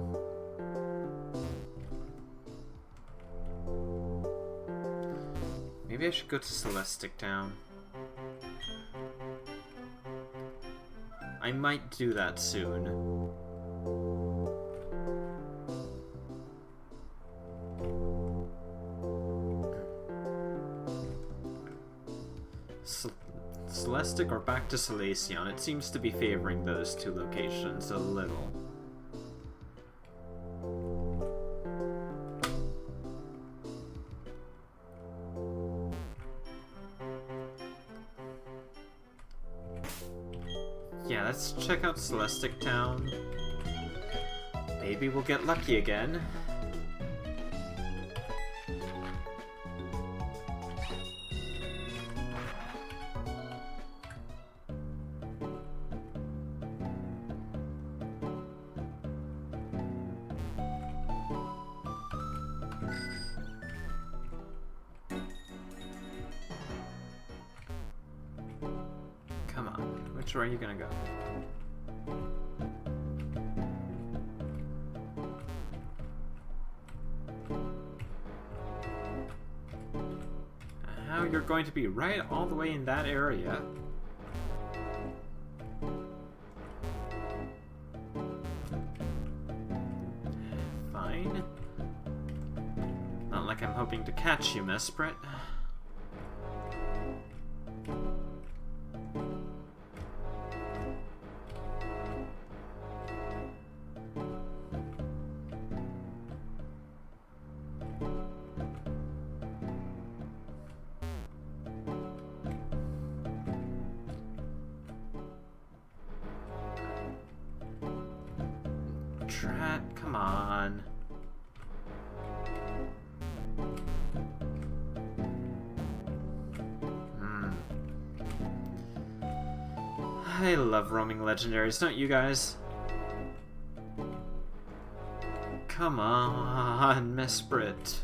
Maybe I should go to Celestic Town. I might do that soon. Celestic or back to Salacion. It seems to be favoring those two locations a little. Yeah, let's check out Celestic Town. Maybe we'll get lucky again. Come on, which way are you gonna go? How you're going to be right all the way in that area? Fine. Not like I'm hoping to catch you, Mesprit. Drat, come on. I love roaming legendaries, don't you guys? Come on, Mesprit.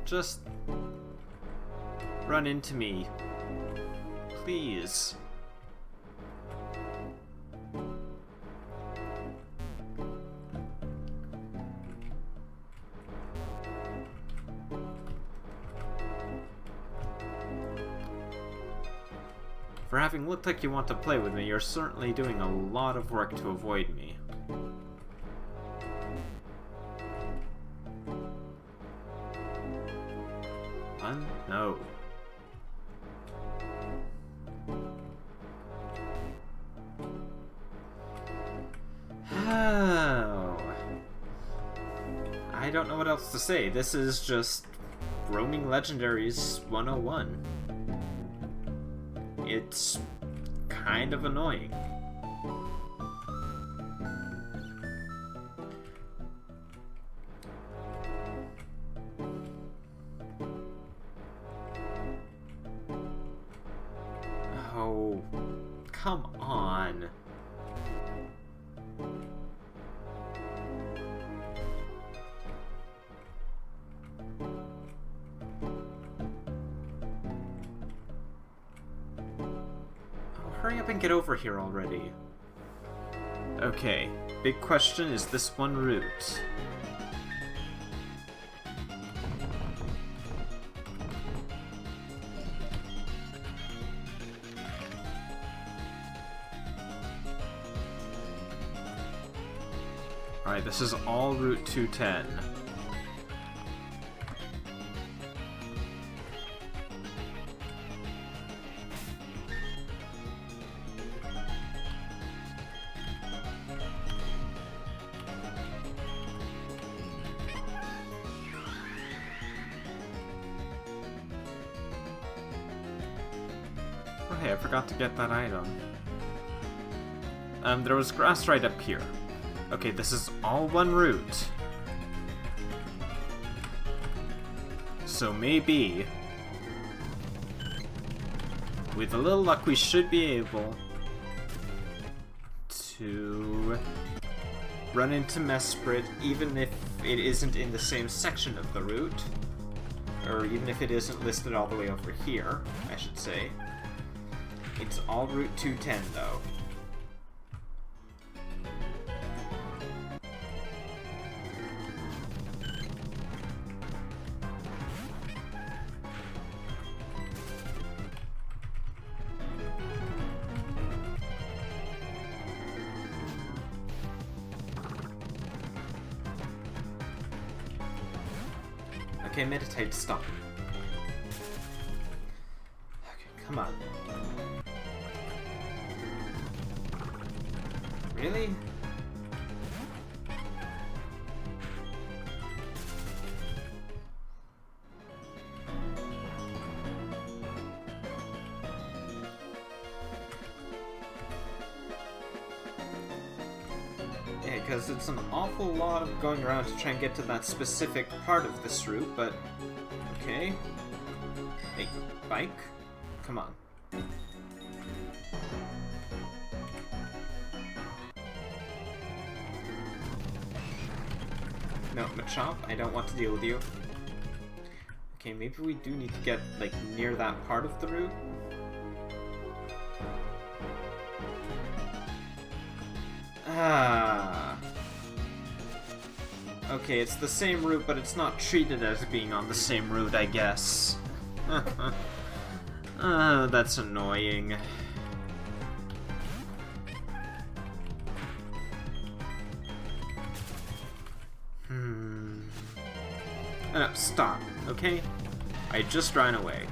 Just run into me. Please. For having looked like you want to play with me, you're certainly doing a lot of work to avoid me. No. Oh. I don't know what else to say. This is just roaming legendaries 101. It's kind of annoying. Oh, come on. Oh, hurry up and get over here already. Okay, big question, is this one route? Alright, this is all Route 210. Oh hey, I forgot to get that item. There was grass right up here. Okay, this is all one route. So maybe, with a little luck, we should be able to run into Mesprit, even if it isn't in the same section of the route. Or even if it isn't listed all the way over here, I should say. It's all Route 210, though. Okay, meditate, stop. Okay, come on. Really? Yeah, because it's an awful lot of going around to try and get to that specific part of this route, but... okay. Hey, bike? Come on. No, Machop, I don't want to deal with you. Okay, maybe we do need to get, like, near that part of the route. Ah. Okay, it's the same route, but it's not treated as being on the same route, I guess. That's annoying. No, stop, okay? I just ran away.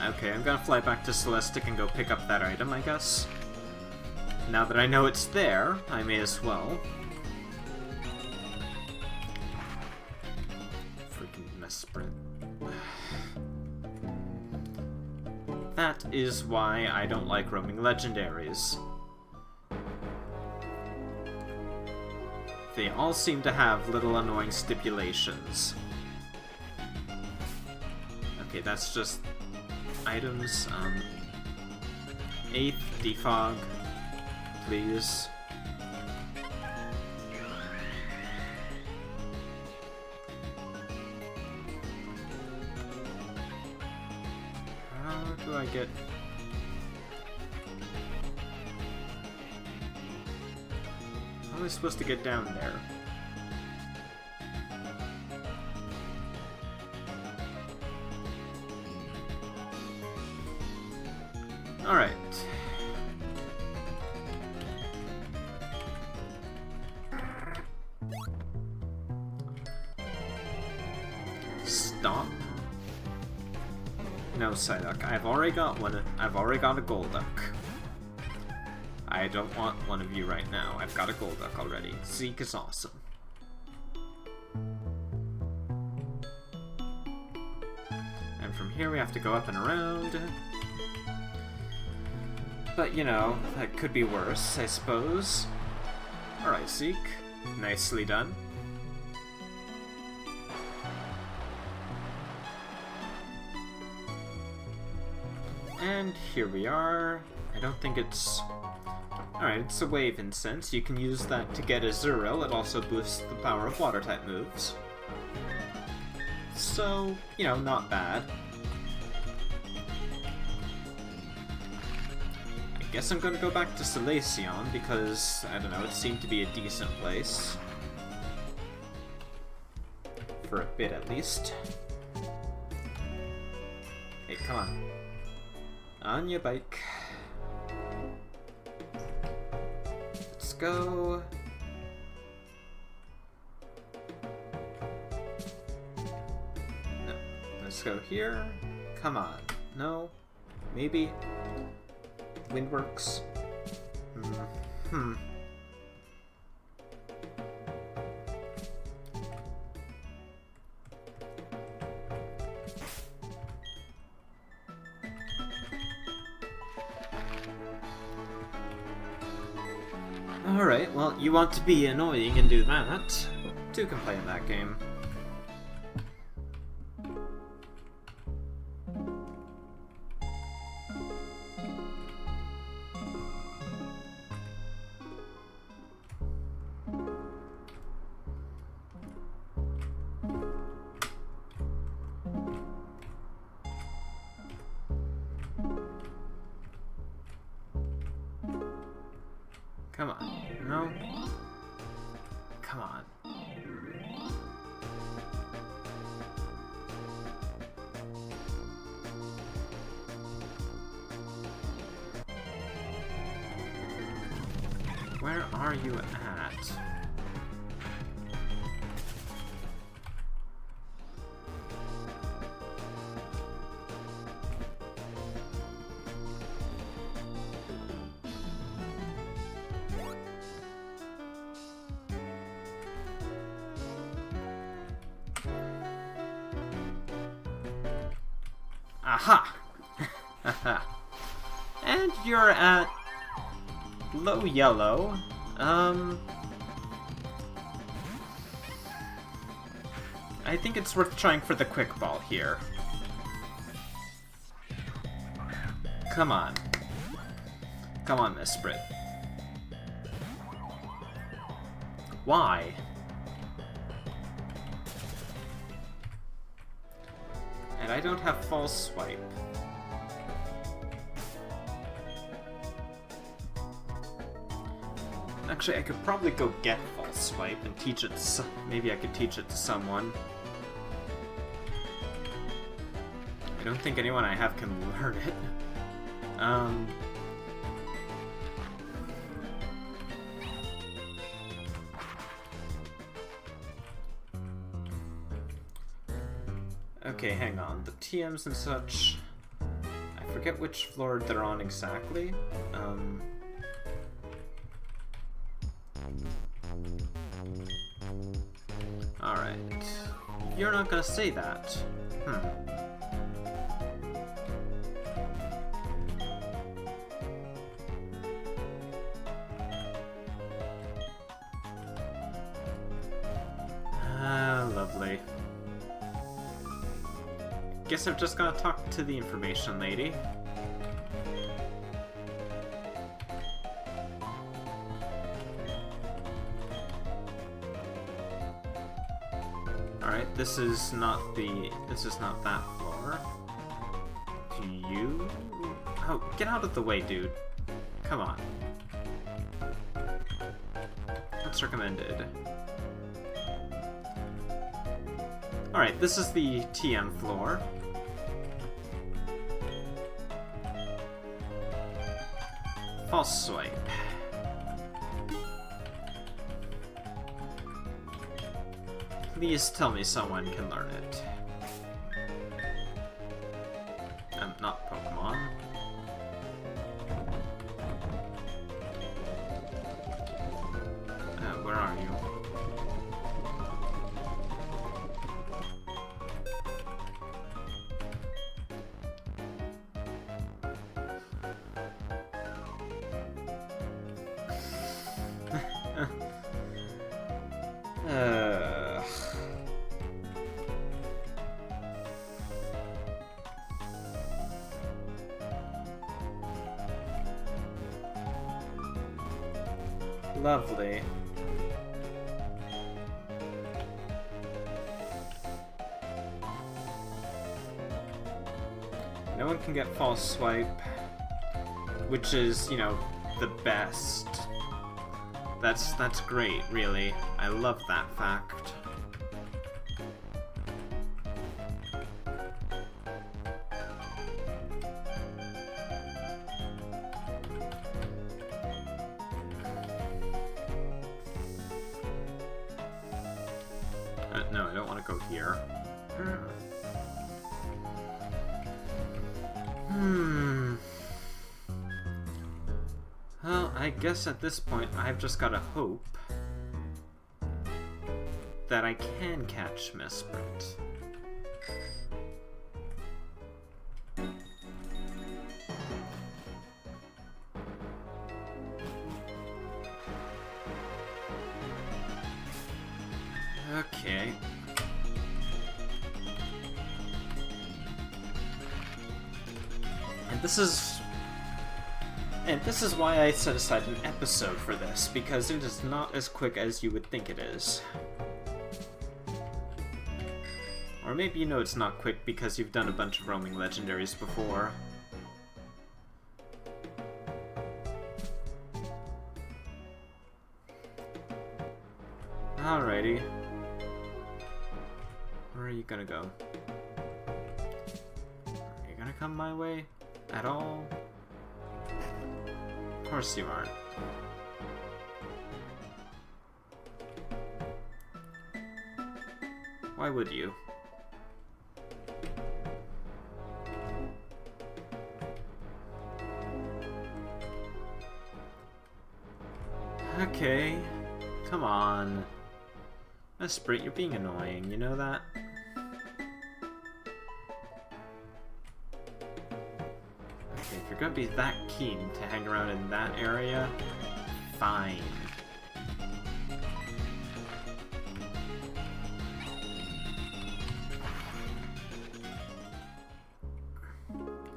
Okay, I'm gonna fly back to Celestic and go pick up that item, I guess. Now that I know it's there, I may as well. Freaking Mesprit. That is why I don't like roaming legendaries. They all seem to have little annoying stipulations. Okay, that's just items. 8th defog, please. How do I get... how am I supposed to get down there? Alright. Stop. No, Psyduck. I've already got one. I've already got a Golduck. I don't want one of you right now. I've got a Golduck already. Zeke is awesome. And from here we have to go up and around. But, you know, that could be worse, I suppose. Alright, Zeke. Nicely done. And here we are. I don't think it's... Alright, it's a wave incense. You can use that to get a Zurill. It also boosts the power of water-type moves. So, you know, not bad. I guess I'm gonna go back to Selacion because, I don't know, it seemed to be a decent place. For a bit, at least. Hey, come on. On your bike. Let's go. No. Let's go here. Come on. No. Maybe. Windworks. Alright, well, you want to be annoying and do that. Two can play in that game. Come on. No? Come on. Where are you at? Aha! And you're at low yellow. I think it's worth trying for the quick ball here. Come on. Come on, Miss Brit. Why? And I don't have false swipe. Actually, I could probably go get false swipe and teach it to maybe I could teach it to someone. I don't think anyone I have can learn it. Okay, hang on. The TMs and such... I forget which floor they're on exactly. Alright. You're not gonna say that. Lovely. Guess I've just gotta talk to the information lady. Alright, this is not that floor. Do you... Oh, get out of the way, dude. Come on. That's recommended. Alright, this is the TM floor. False swipe. Please tell me someone can learn it. Not Pokemon. Where are you? Lovely. No one can get false swipe, which is, you know, the best. That's great, really. I love that fact. No, I don't want to go here. Well, I guess at this point I've just gotta hope that I can catch Misprint. Okay. And this is why I set aside an episode for this, because it is not as quick as you would think it is. Or maybe you know it's not quick because you've done a bunch of roaming legendaries before. Alrighty. Where are you gonna go? Are you gonna come my way? At all? Of course you aren't. Why would you? Okay. Come on. Sprint, you're being annoying, you know that? Okay, if you're gonna be that keen to hang around in that area, fine.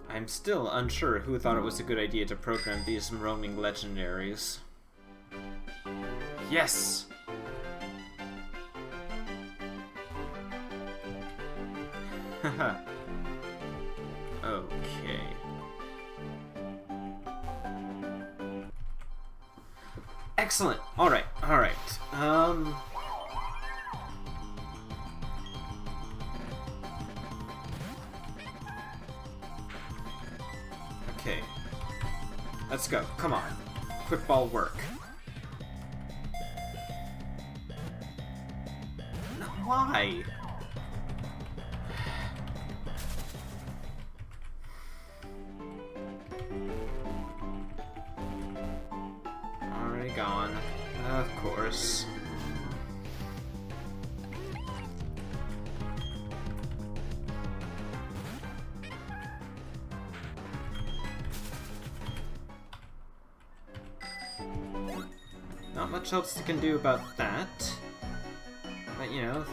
I'm still unsure who thought it was a good idea to program these roaming legendaries. Yes! Haha. Okay. Excellent. Alright, alright. Okay. Let's go. Come on. Quick ball work. No, why? Gone. Of course. Not much else you can do about that. But, you know...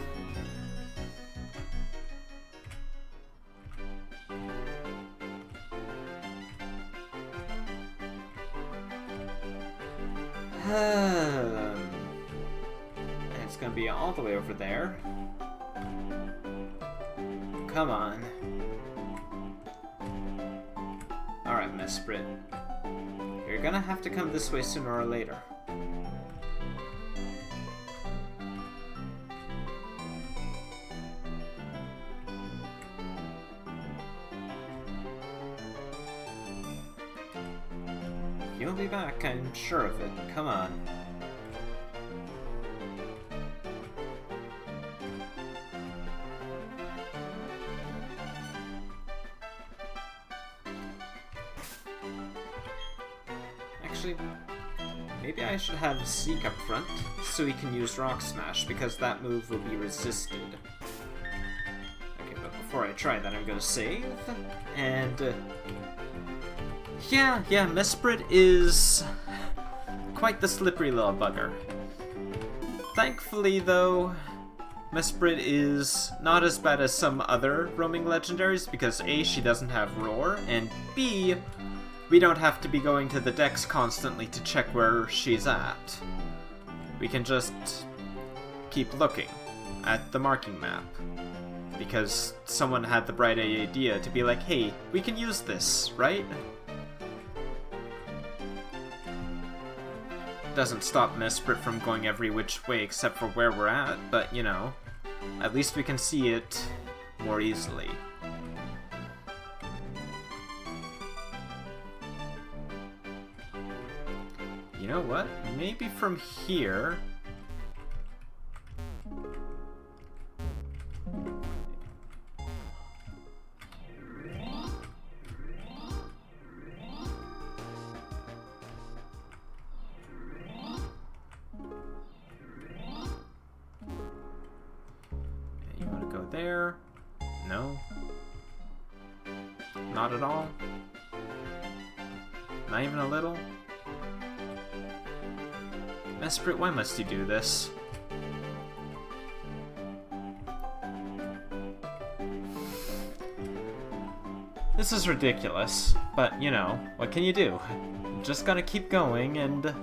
it's gonna be all the way over there. Come on. Alright, Misprint. You're gonna have to come this way sooner or later. You'll be back, I'm sure of it. Come on. Actually, maybe I should have Zeke up front, so he can use Rock Smash, because that move will be resisted. Okay, but before I try that, I'm gonna save, and... Yeah, Misprint is quite the slippery little bugger. Thankfully, though, Misprint is not as bad as some other roaming legendaries, because A, she doesn't have Roar, and B, we don't have to be going to the decks constantly to check where she's at. We can just keep looking at the marking map. Because someone had the bright idea to be like, hey, we can use this, right? Doesn't stop Mesprit from going every which way except for where we're at, but, you know, at least we can see it more easily. You know what? Maybe from here... You want to go there? No? Not at all? Not even a little? Mesprit, why must you do this? This is ridiculous, but, you know, what can you do? Just gotta keep going, and...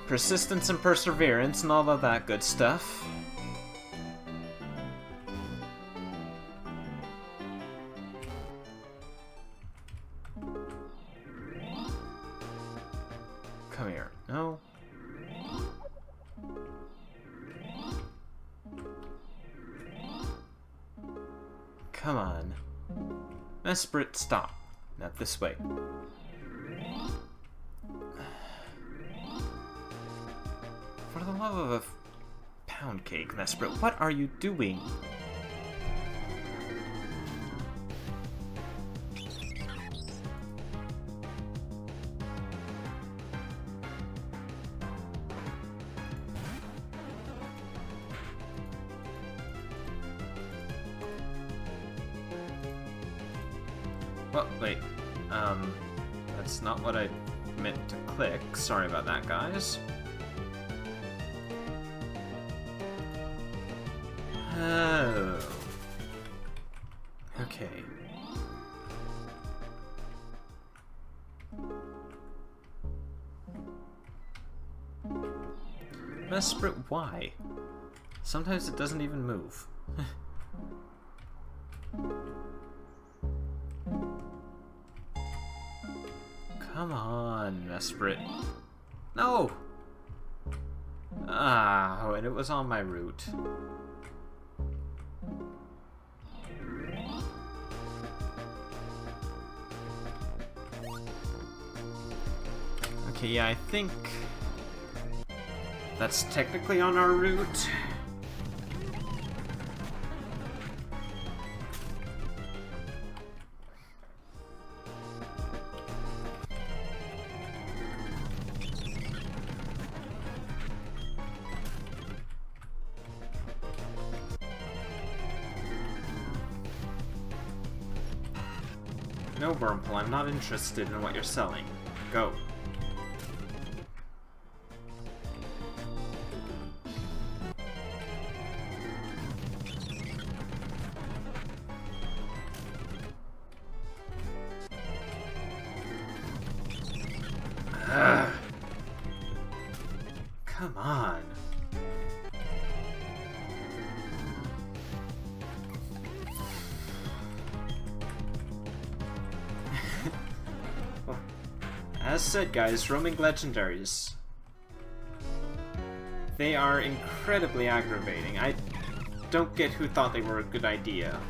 persistence and perseverance and all of that good stuff. Come here. No. Come on. Mesprit, stop. Not this way. For the love of a pound cake, Mesprit, what are you doing? Well, wait. That's not what I meant to click. Sorry about that, guys. Oh. Okay. Mesprit, why? Sometimes it doesn't even move. Come on, Mesprit. No! Ah, oh, and it was on my route. Okay, yeah, I think that's technically on our route. No, Wurmple, I'm not interested in what you're selling. Go. Ugh. Come on. As said, guys, roaming legendaries. They are incredibly aggravating. I don't get who thought they were a good idea.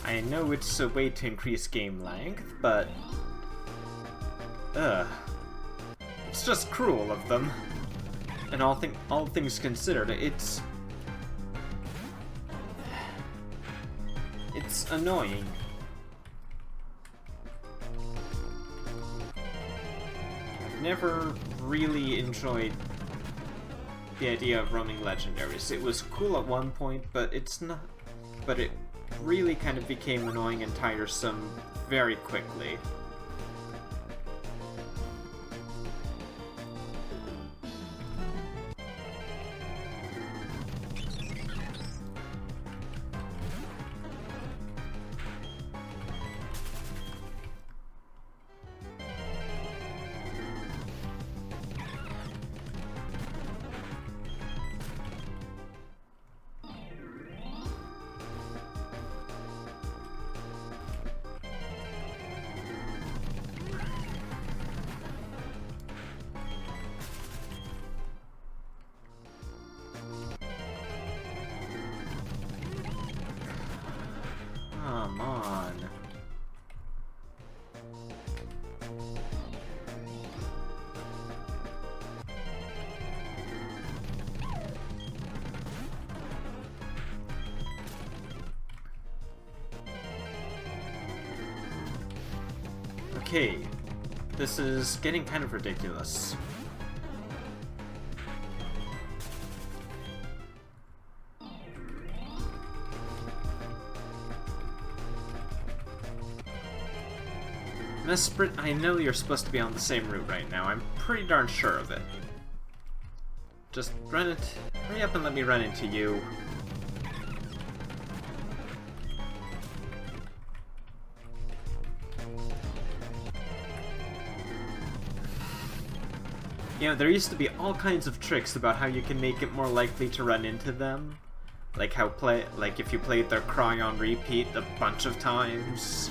I know it's a way to increase game length, but... it's just cruel of them. And all things considered, it's annoying. I've never really enjoyed the idea of roaming legendaries. It was cool at one point, but it's not. But it really kind of became annoying and tiresome very quickly. Come on. Okay, this is getting kind of ridiculous. Mesprit, I know you're supposed to be on the same route right now. I'm pretty darn sure of it. Just run it. Hurry up and let me run into you. You know, there used to be all kinds of tricks about how you can make it more likely to run into them. Like if you played their Cry on repeat a bunch of times,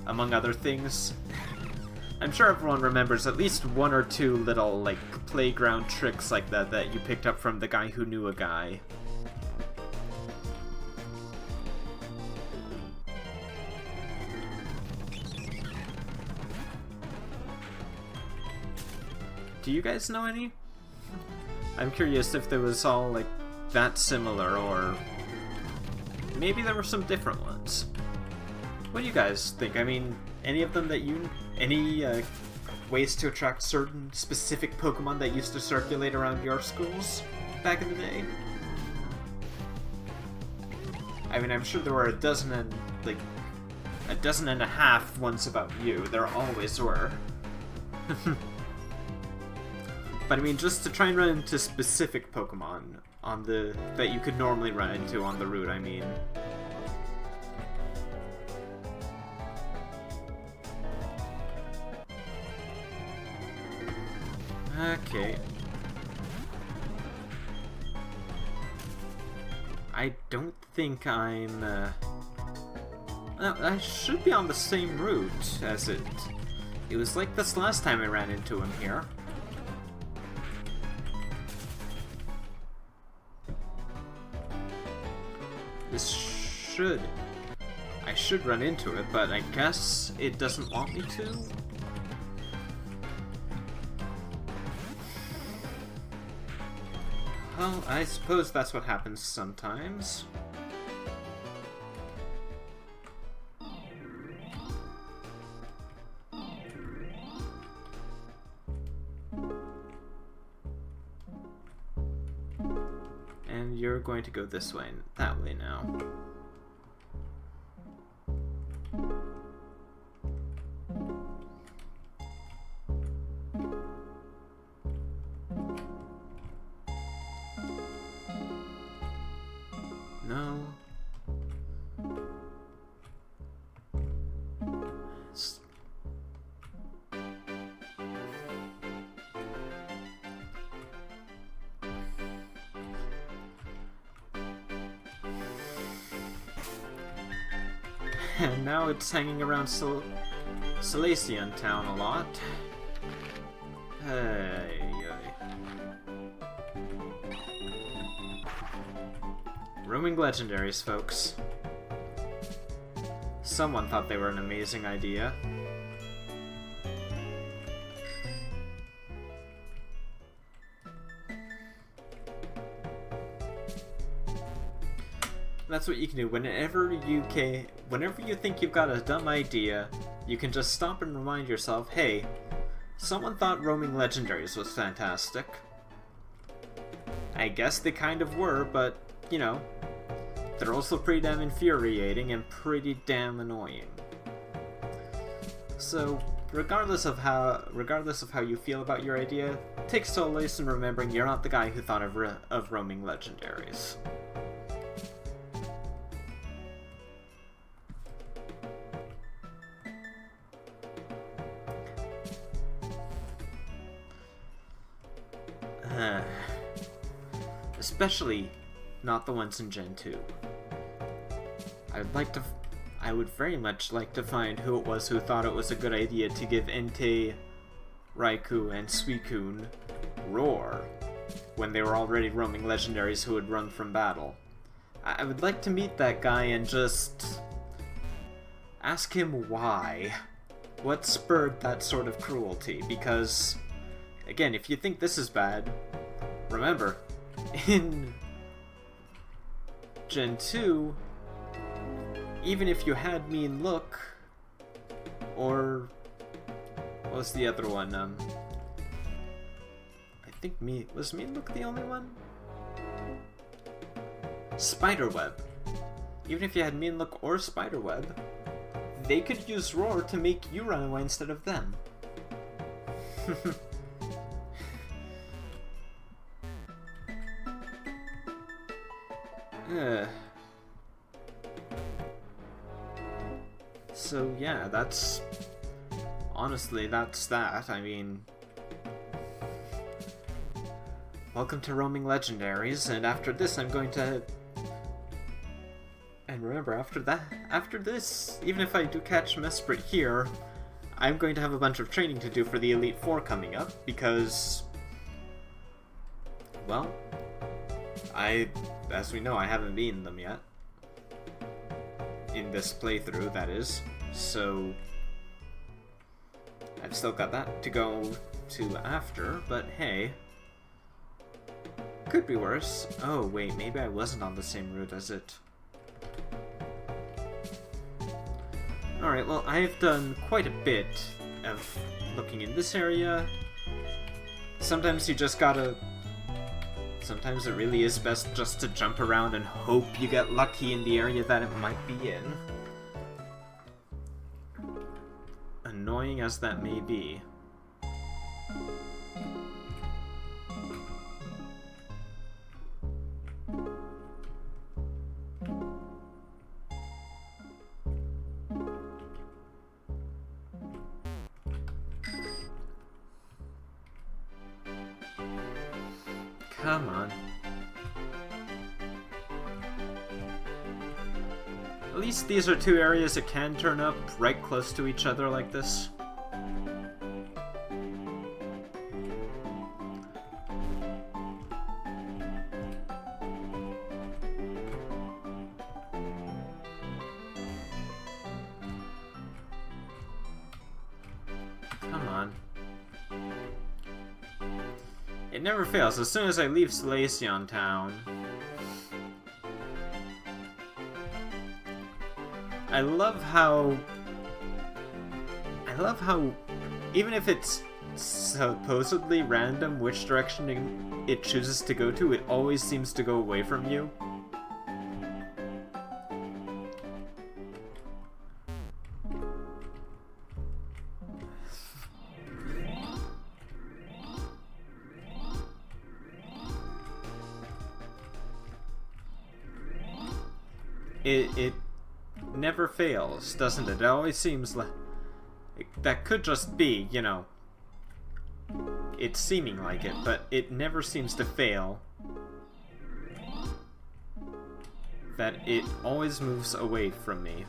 among other things. I'm sure everyone remembers at least one or two little, like, playground tricks like that that you picked up from the guy who knew a guy. Do you guys know any? I'm curious if there was all, like, that similar, or maybe there were some different ones. What do you guys think? I mean, any of them that any ways to attract certain specific Pokemon that used to circulate around your schools back in the day? I mean, I'm sure there were a dozen and a half ones about you. There always were. But I mean, just to try and run into specific Pokemon on that you could normally run into on the route, I mean. Okay. I don't think I'm, I should be on the same route as it. It was like this last time I ran into him here. I should run into it, but I guess it doesn't want me to? Well, I suppose that's what happens sometimes. And you're going to go this way, that way now. No. And now it's hanging around Salacian Town a lot. Hey. Roaming legendaries, folks. Someone thought they were an amazing idea. That's what you can do. Whenever you think you've got a dumb idea, you can just stop and remind yourself, hey, someone thought roaming legendaries was fantastic. I guess they kind of were, but, you know, they're also pretty damn infuriating and pretty damn annoying. So, regardless of how you feel about your idea, take solace in remembering you're not the guy who thought of roaming legendaries. Especially not the ones in Gen 2. I would very much like to find who it was who thought it was a good idea to give Entei, Raikou, and Suicune Roar when they were already roaming legendaries who had run from battle. I would like to meet that guy and just ask him why. What spurred that sort of cruelty? Because, again, if you think this is bad, remember, in Gen 2, even if you had Mean Look, or what was the other one? I think was Mean Look the only one? Spiderweb. Even if you had Mean Look or Spiderweb, they could use Roar to make you run away instead of them. So yeah, honestly, that's that. I mean, welcome to roaming legendaries, and after this I'm going to... And remember, after this, even if I do catch Mesprit here, I'm going to have a bunch of training to do for the Elite Four coming up, because, well, as we know, I haven't beaten them yet. In this playthrough, that is. So, I've still got that to go to after, but hey. Could be worse. Oh, wait, maybe I wasn't on the same route as it. Alright, well, I've done quite a bit of looking in this area. Sometimes you just gotta... Sometimes it really is best just to jump around and hope you get lucky in the area that it might be in. Annoying as that may be. Come on. At least these are two areas that can turn up right close to each other like this. Come on. It never fails. As soon as I leave Salacion Town, I love how even if it's supposedly random which direction it chooses to go to, it always seems to go away from you. It never fails, doesn't it? It always seems like... That could just be, you know... It's seeming like it, but it never seems to fail. That it always moves away from me.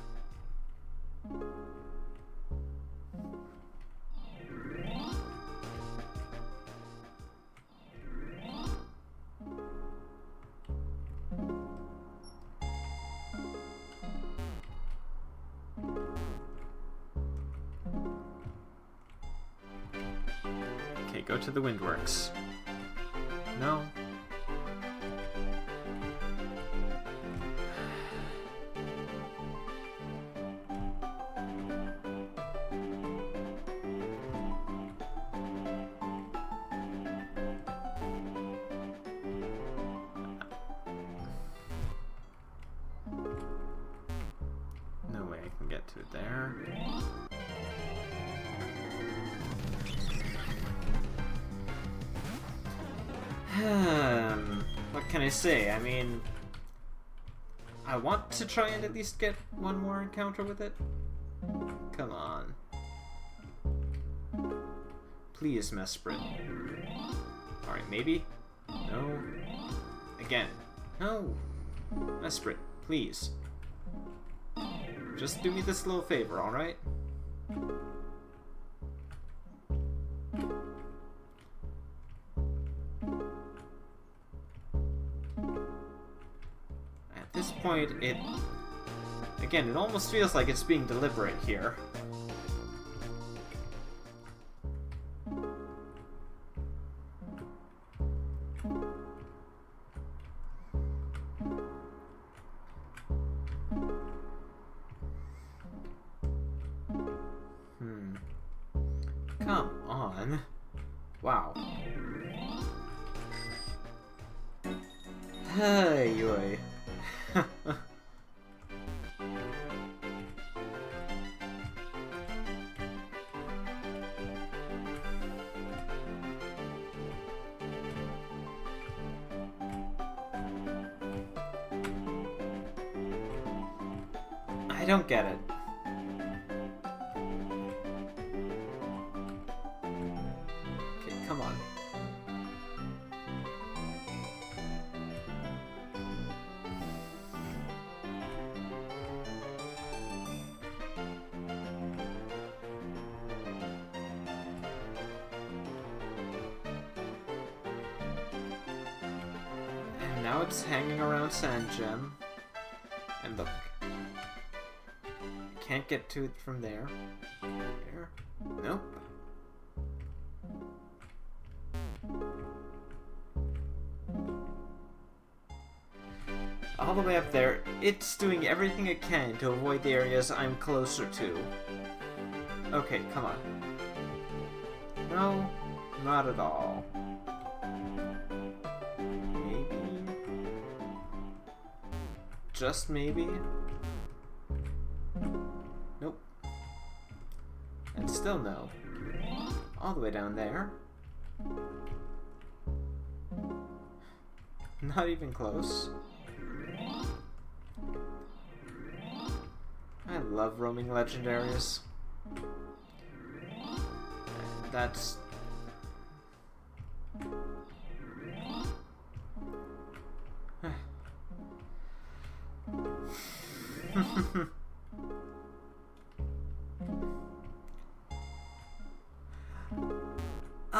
Go to the Windworks. No. no way I can get to it there. What can I say? I mean, I want to try and at least get one more encounter with it. Come on. Please, Mesprit. Alright, maybe? No. Again. No! Mesprit, please. Just do me this little favor, alright? At this point, again, it almost feels like it's being deliberate here. Come on. Wow. Hey, I don't get it. Okay, come on. And now it's hanging around Sand Gem. And look. Can't get to it from there. There. Nope. All the way up there, it's doing everything it can to avoid the areas I'm closer to. Okay, come on. No, not at all. Maybe. Just maybe. Nope. And still no. All the way down there. Not even close. I love roaming legendaries. That's...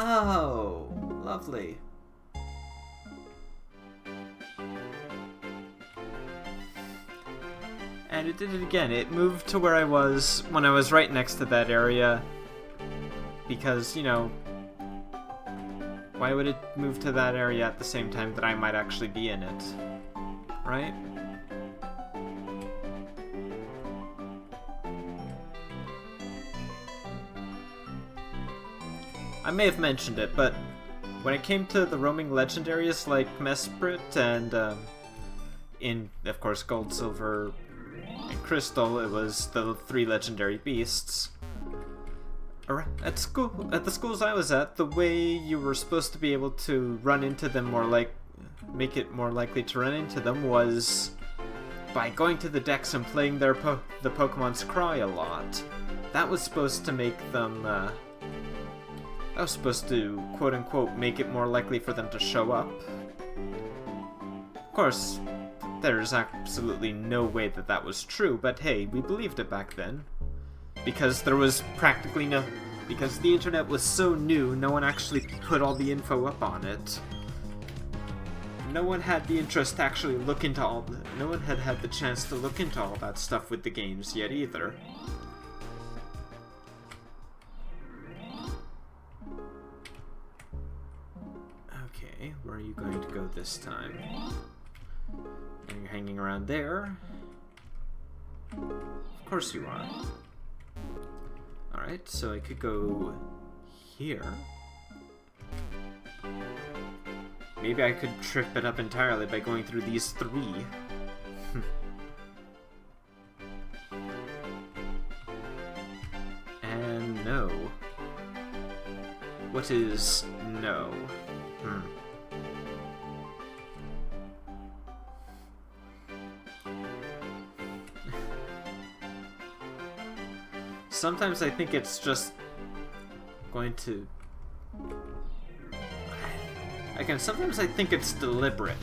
Oh, lovely. And it did it again. It moved to where I was when I was right next to that area. Because, you know, why would it move to that area at the same time that I might actually be in it? Right? I may have mentioned it, but when it came to the roaming legendaries like Mesprit and, in, of course, Gold, Silver, and Crystal, it was the 3 legendary beasts. At the schools I was at, the way you were supposed to be able to run into them make it more likely to run into them was by going to the decks and playing the Pokemon's Cry a lot. That was supposed to make them, that was supposed to, quote-unquote, make it more likely for them to show up. Of course, there's absolutely no way that that was true, but hey, we believed it back then. Because there was practically because the internet was so new, no one actually put all the info up on it. No one had the interest to actually look into no one had had the chance to look into all that stuff with the games yet either. Okay, where are you going to go this time? And you're hanging around there. Of course you are. Alright, so I could go here. Maybe I could trip it up entirely by going through these 3. no? What is no? Sometimes I think it's just going to... Again, sometimes I think it's deliberate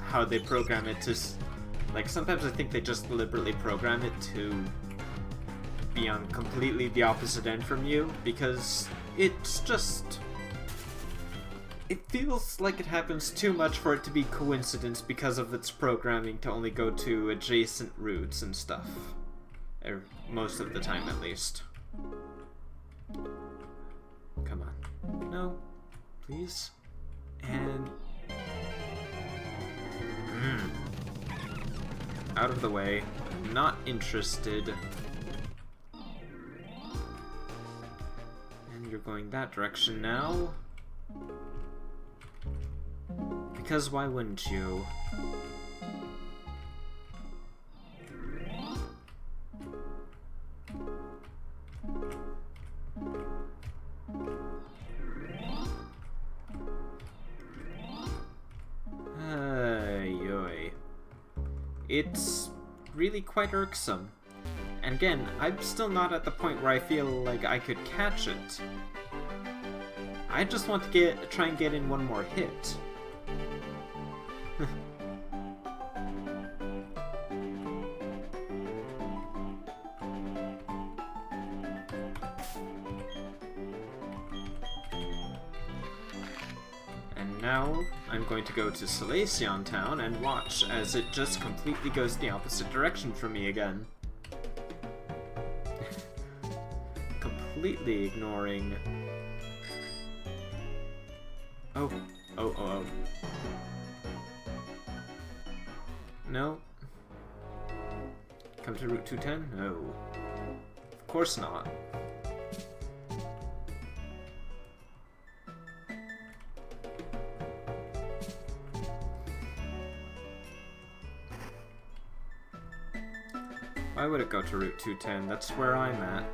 how they program it to... Like, sometimes I think they just deliberately program it to be on completely the opposite end from you, because it's just... It feels like it happens too much for it to be coincidence because of its programming to only go to adjacent routes and stuff. Most of the time, at least. Come on. No. Please. And... Out of the way. I'm not interested. And you're going that direction now. Because why wouldn't you? It's really quite irksome. And again, I'm still not at the point where I feel like I could catch it. I just want to try and get in one more hit. And now I'm going to go to Salacion Town and watch as it just completely goes the opposite direction from me again. Completely ignoring... Oh. No. Come to Route 210? No. Of course not. Why would it go to Route 210? That's where I'm at.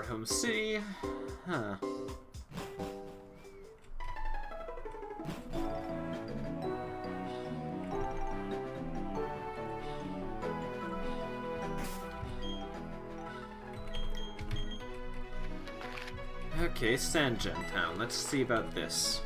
Home City? Huh. Okay, Sangen Town. Let's see about this.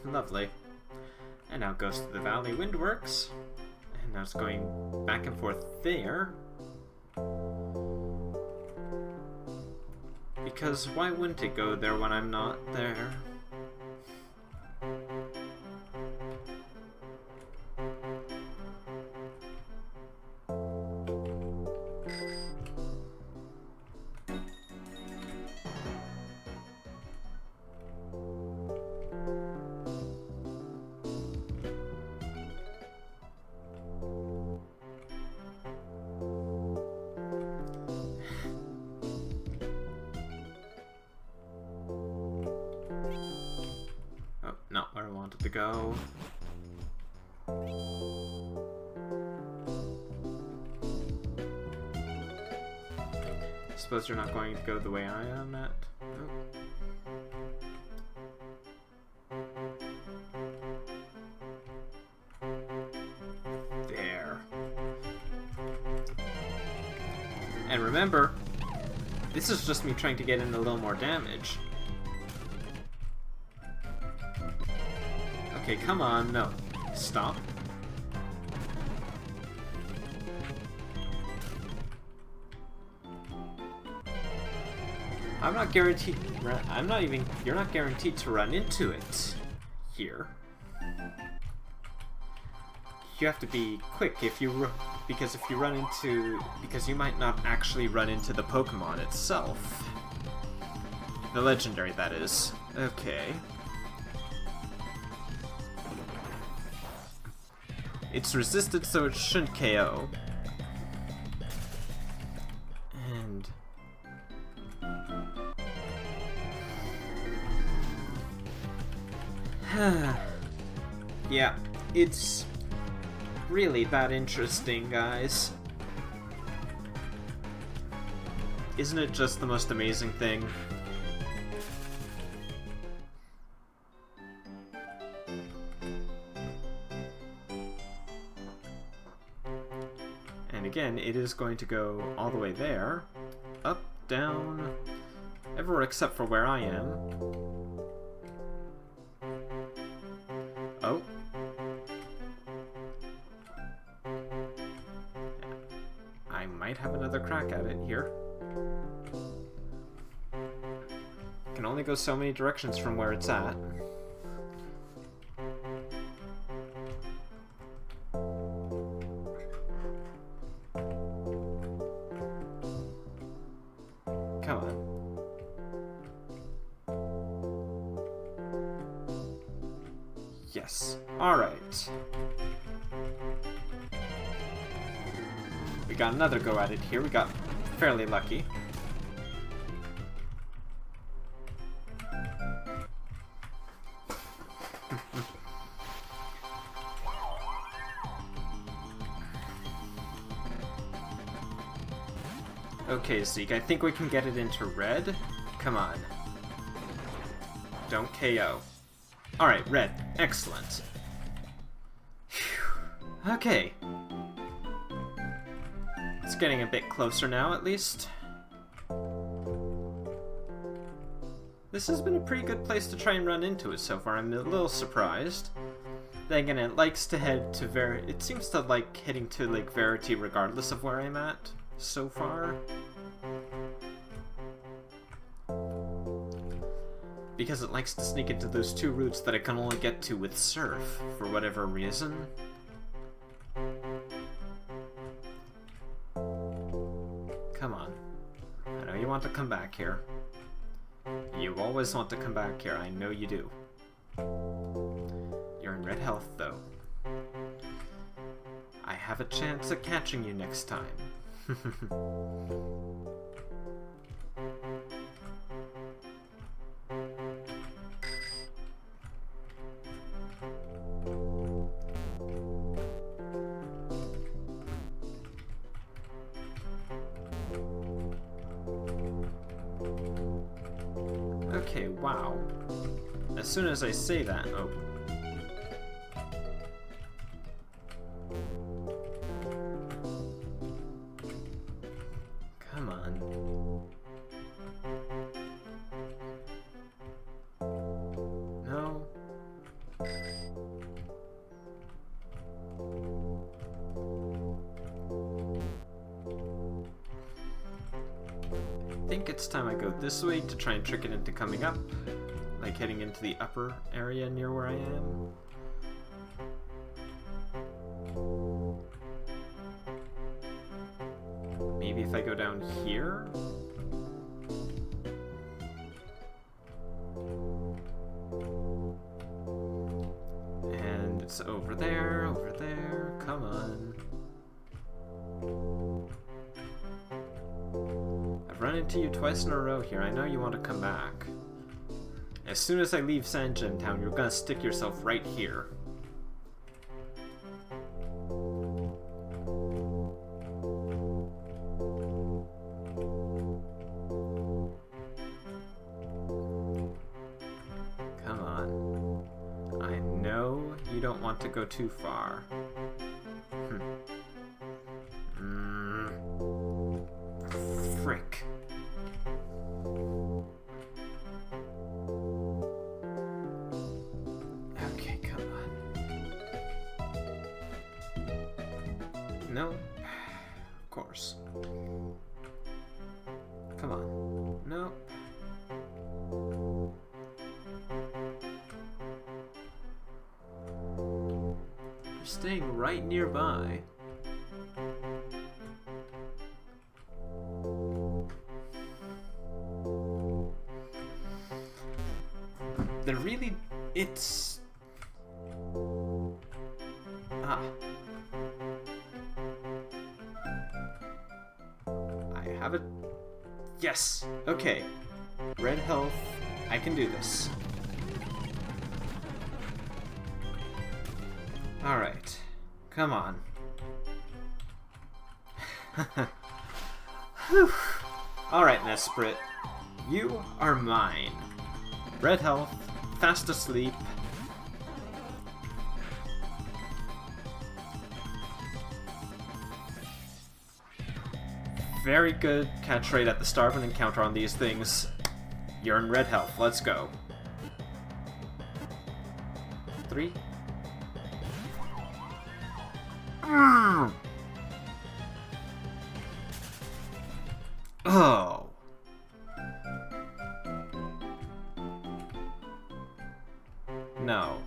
Lovely. And now it goes to the Valley Windworks. And now it's going back and forth there. Because why wouldn't it go there when I'm not there? Not where I wanted to go. Suppose you're not going to go the way I am at? There. And remember, this is just me trying to get in a little more damage. Okay, come on, no. Stop. I'm not guaranteed... You're not guaranteed to run into it here. You have to be quick if you because if you run into... because you might not actually run into the Pokemon itself. The legendary, that is. Okay. It's resisted, so it shouldn't KO. And... yeah, it's really that interesting, guys. Isn't it just the most amazing thing? And again, it is going to go all the way there, up, down, everywhere except for where I am. Oh. I might have another crack at it here. Can only go so many directions from where it's at. Come on. Yes. Alright. We got another go at it here. We got fairly lucky. Okay, Zeke, I think we can get it into red. Come on. Don't KO. Alright, red. Excellent. Whew. Okay. It's getting a bit closer now, at least. This has been a pretty good place to try and run into it so far. I'm a little surprised. Then again, it likes to head to it seems to like heading to Lake Verity regardless of where I'm at so far. Because it likes to sneak into those two routes that it can only get to with Surf, for whatever reason. Come on. I know you want to come back here. You always want to come back here, I know you do. You're in red health, though. I have a chance at catching you next time. Okay, wow. As soon as I say that, oh. Come on. No. I think it's time I go this way to try and trick it into coming up, like heading into the upper area near where I am. Maybe if I go down here? And it's over there, come on. I've run into you twice in a row here, I know you want to come back. As soon as I leave Sandgem Town, you're gonna stick yourself right here. Come on. I know you don't want to go too far. Frick. Okay, come on. No? Of course. Come on. No. You're staying right nearby. they're really... it's... Ah. I have it. Yes! Okay. Red health. I can do this. Alright. Come on. Whew. Alright, Nesprit. You are mine. Red health. Fast asleep. Very good catch rate at the start of an encounter on these things. You're in red health. Let's go. 3. Oh. No.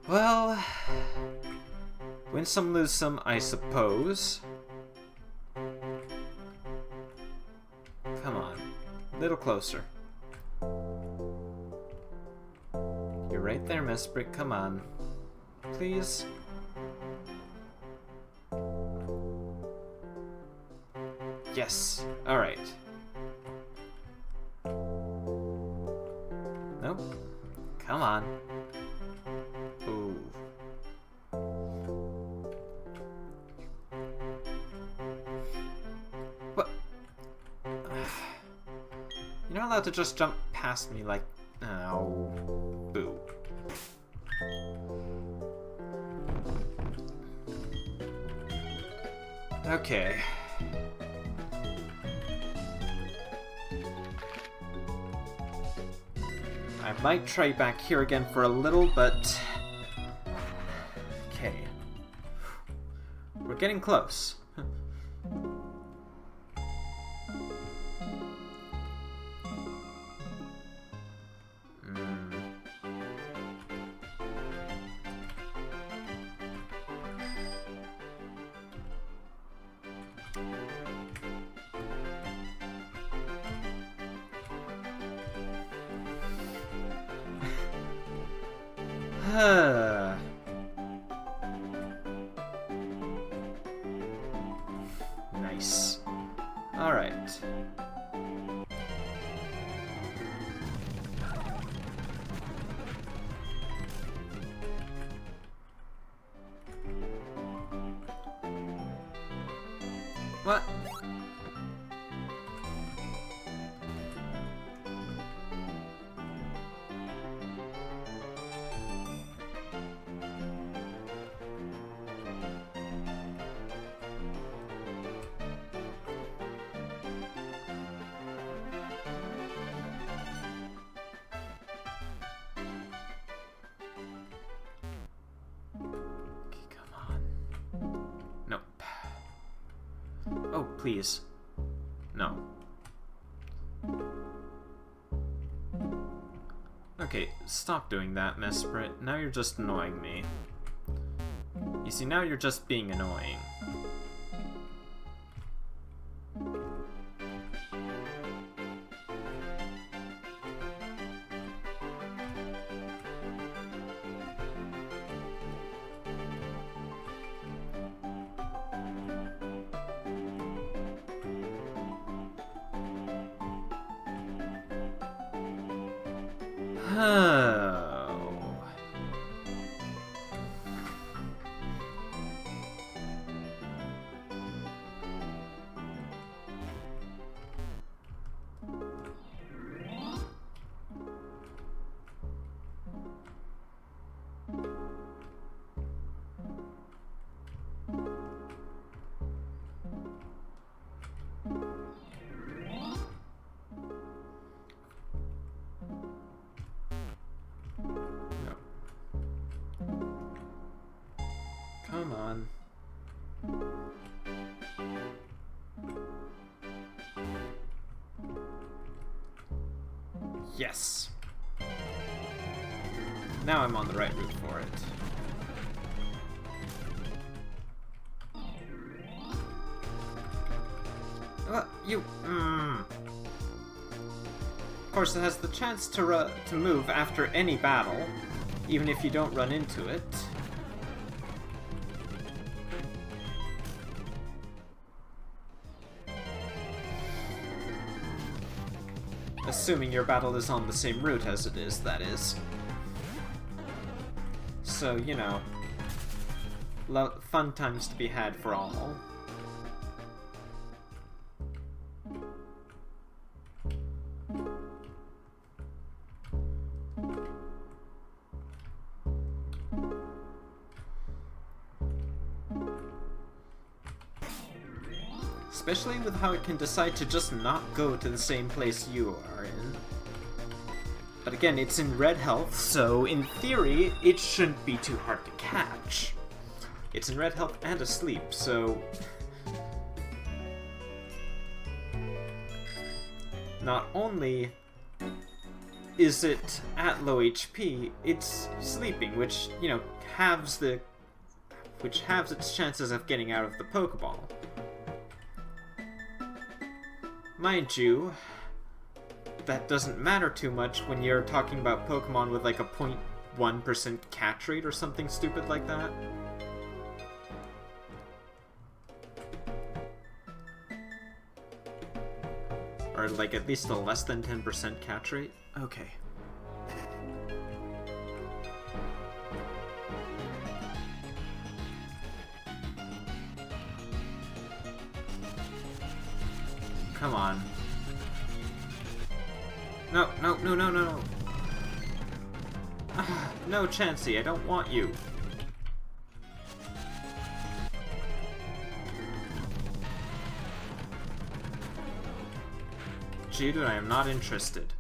Well, win some, lose some, I suppose. Come on. A little closer. You're right there, Mesprit. Come on. Please. Yes. Alright. Nope. Come on. Ooh. What? You're not allowed to just jump past me like... Oh. Boo. Okay. I might try back here again for a little, but... Okay. We're getting close. Nice. Alright. What? Oh, please. No. Okay, stop doing that, Mesprit. Now you're just annoying me. You see, now you're just being annoying. Oh. Come on. Yes. Now I'm on the right route for it. You... Of course, it has the chance to move after any battle, even if you don't run into it. Assuming your battle is on the same route as it is, that is. So, you know, fun times to be had for all. Especially with how it can decide to just not go to the same place you are in. But again, it's in red health, so in theory, it shouldn't be too hard to catch. It's in red health and asleep, so... Not only is it at low HP, it's sleeping, which, you know, halves its chances of getting out of the Pokeball. Mind you, that doesn't matter too much when you're talking about Pokemon with like a 0.1% catch rate or something stupid like that. Or like at least a less than 10% catch rate. Okay. Come on. No, no, no, no, no, no. No, Chansey, I don't want you. Geodude, I am not interested.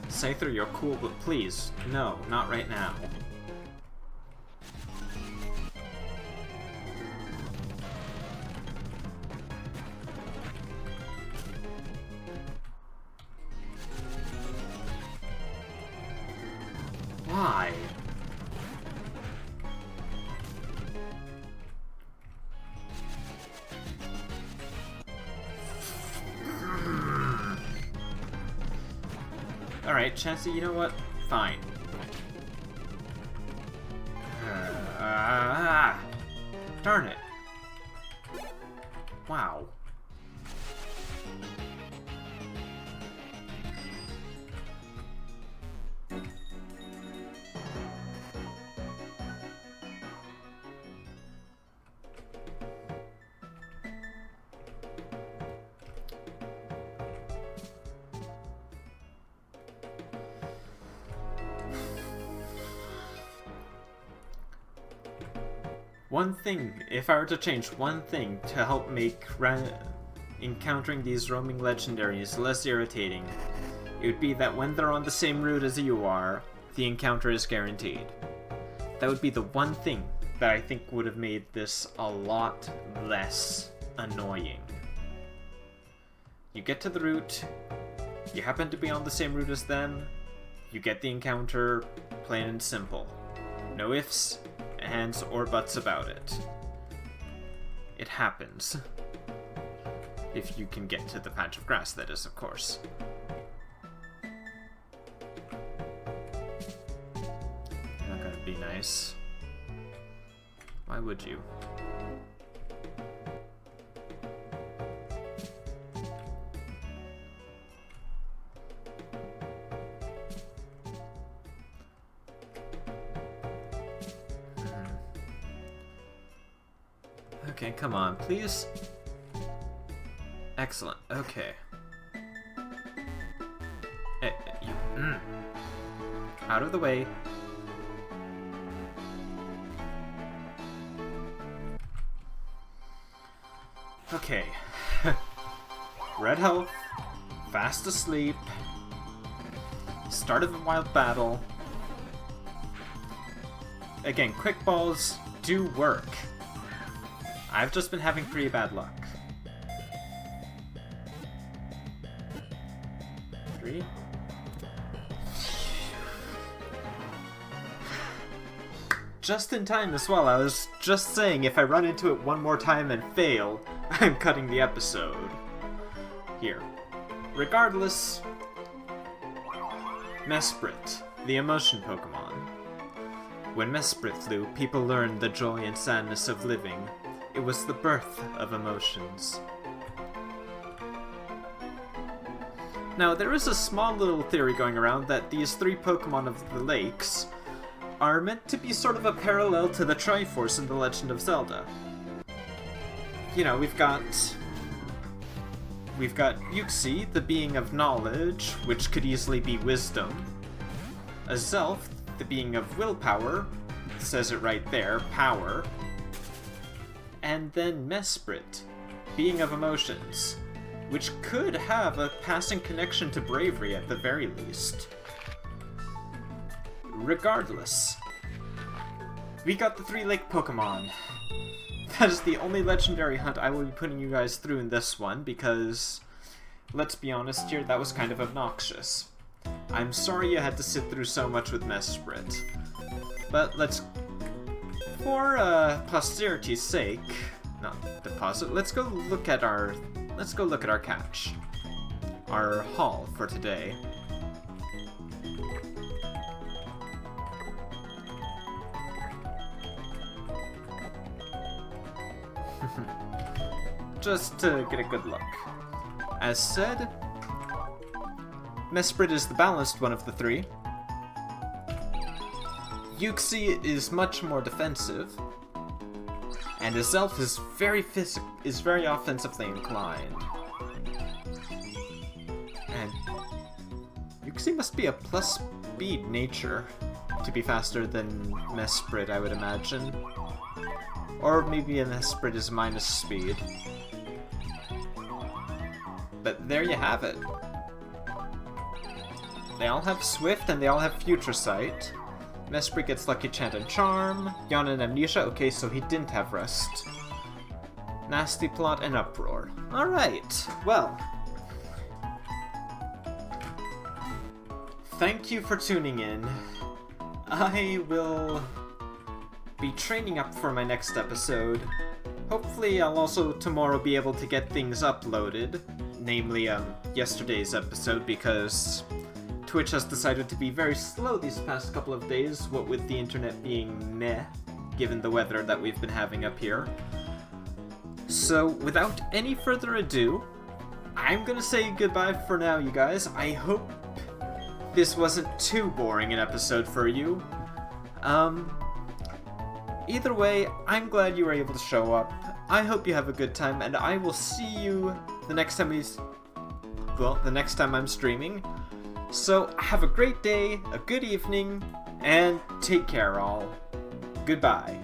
Scyther, you're cool, but please, no, not right now. Why? Alright, Chansey, you know what? Fine. Darn it. Wow. One thing, if I were to change one thing to help make encountering these roaming legendaries less irritating, it would be that when they're on the same route as you are, the encounter is guaranteed. That would be the one thing that I think would have made this a lot less annoying. You get to the route, you happen to be on the same route as them, you get the encounter, plain and simple. No ifs, ands, or buts about it. It happens. If you can get to the patch of grass, that is, of course. You're not gonna be nice. Why would you? Okay, come on, please. Excellent. Okay. Hey, you. Out of the way. Okay. Red health. Fast asleep. Start of a wild battle. Again, quick balls do work. I've just been having pretty bad luck. just in time as well. I was just saying if I run into it one more time and fail, I'm cutting the episode. Here. Regardless, Mesprit, the emotion Pokemon. When Mesprit flew, people learned the joy and sadness of living. It was the birth of emotions. Now, there is a small little theory going around that these 3 Pokemon of the lakes are meant to be sort of a parallel to the Triforce in The Legend of Zelda. You know, we've got Yuxi, the being of knowledge, which could easily be wisdom. Azelf, the being of willpower, says it right there, power. And then Mesprit, being of emotions, which could have a passing connection to bravery at the very least. Regardless, we got the 3 lake Pokemon. That is the only legendary hunt I will be putting you guys through in this one, because, let's be honest here, that was kind of obnoxious. I'm sorry you had to sit through so much with Mesprit. But for posterity's sake, not deposit, let's go look at our catch. Our haul for today. Just to get a good look. As said, Mesprit is the balanced one of the 3. Yuxi is much more defensive, and Azelf is very offensively inclined. And Yuxi must be a plus speed nature to be faster than Mesprit, I would imagine. Or maybe a Mesprit is minus speed. But there you have it. They all have Swift and they all have Future Sight. Mesprit gets Lucky Chant and Charm. Yawn and Amnesia, okay, so he didn't have Rest. Nasty Plot and Uproar. Alright, well. Thank you for tuning in. I will be training up for my next episode. Hopefully I'll also tomorrow be able to get things uploaded. Namely, yesterday's episode, because Twitch has decided to be very slow these past couple of days, what with the internet being meh, given the weather that we've been having up here. So, without any further ado, I'm gonna say goodbye for now, you guys. I hope this wasn't too boring an episode for you. Either way, I'm glad you were able to show up. I hope you have a good time, and I will see you the next time the next time I'm streaming. So, have a great day, a good evening, and take care all. Goodbye.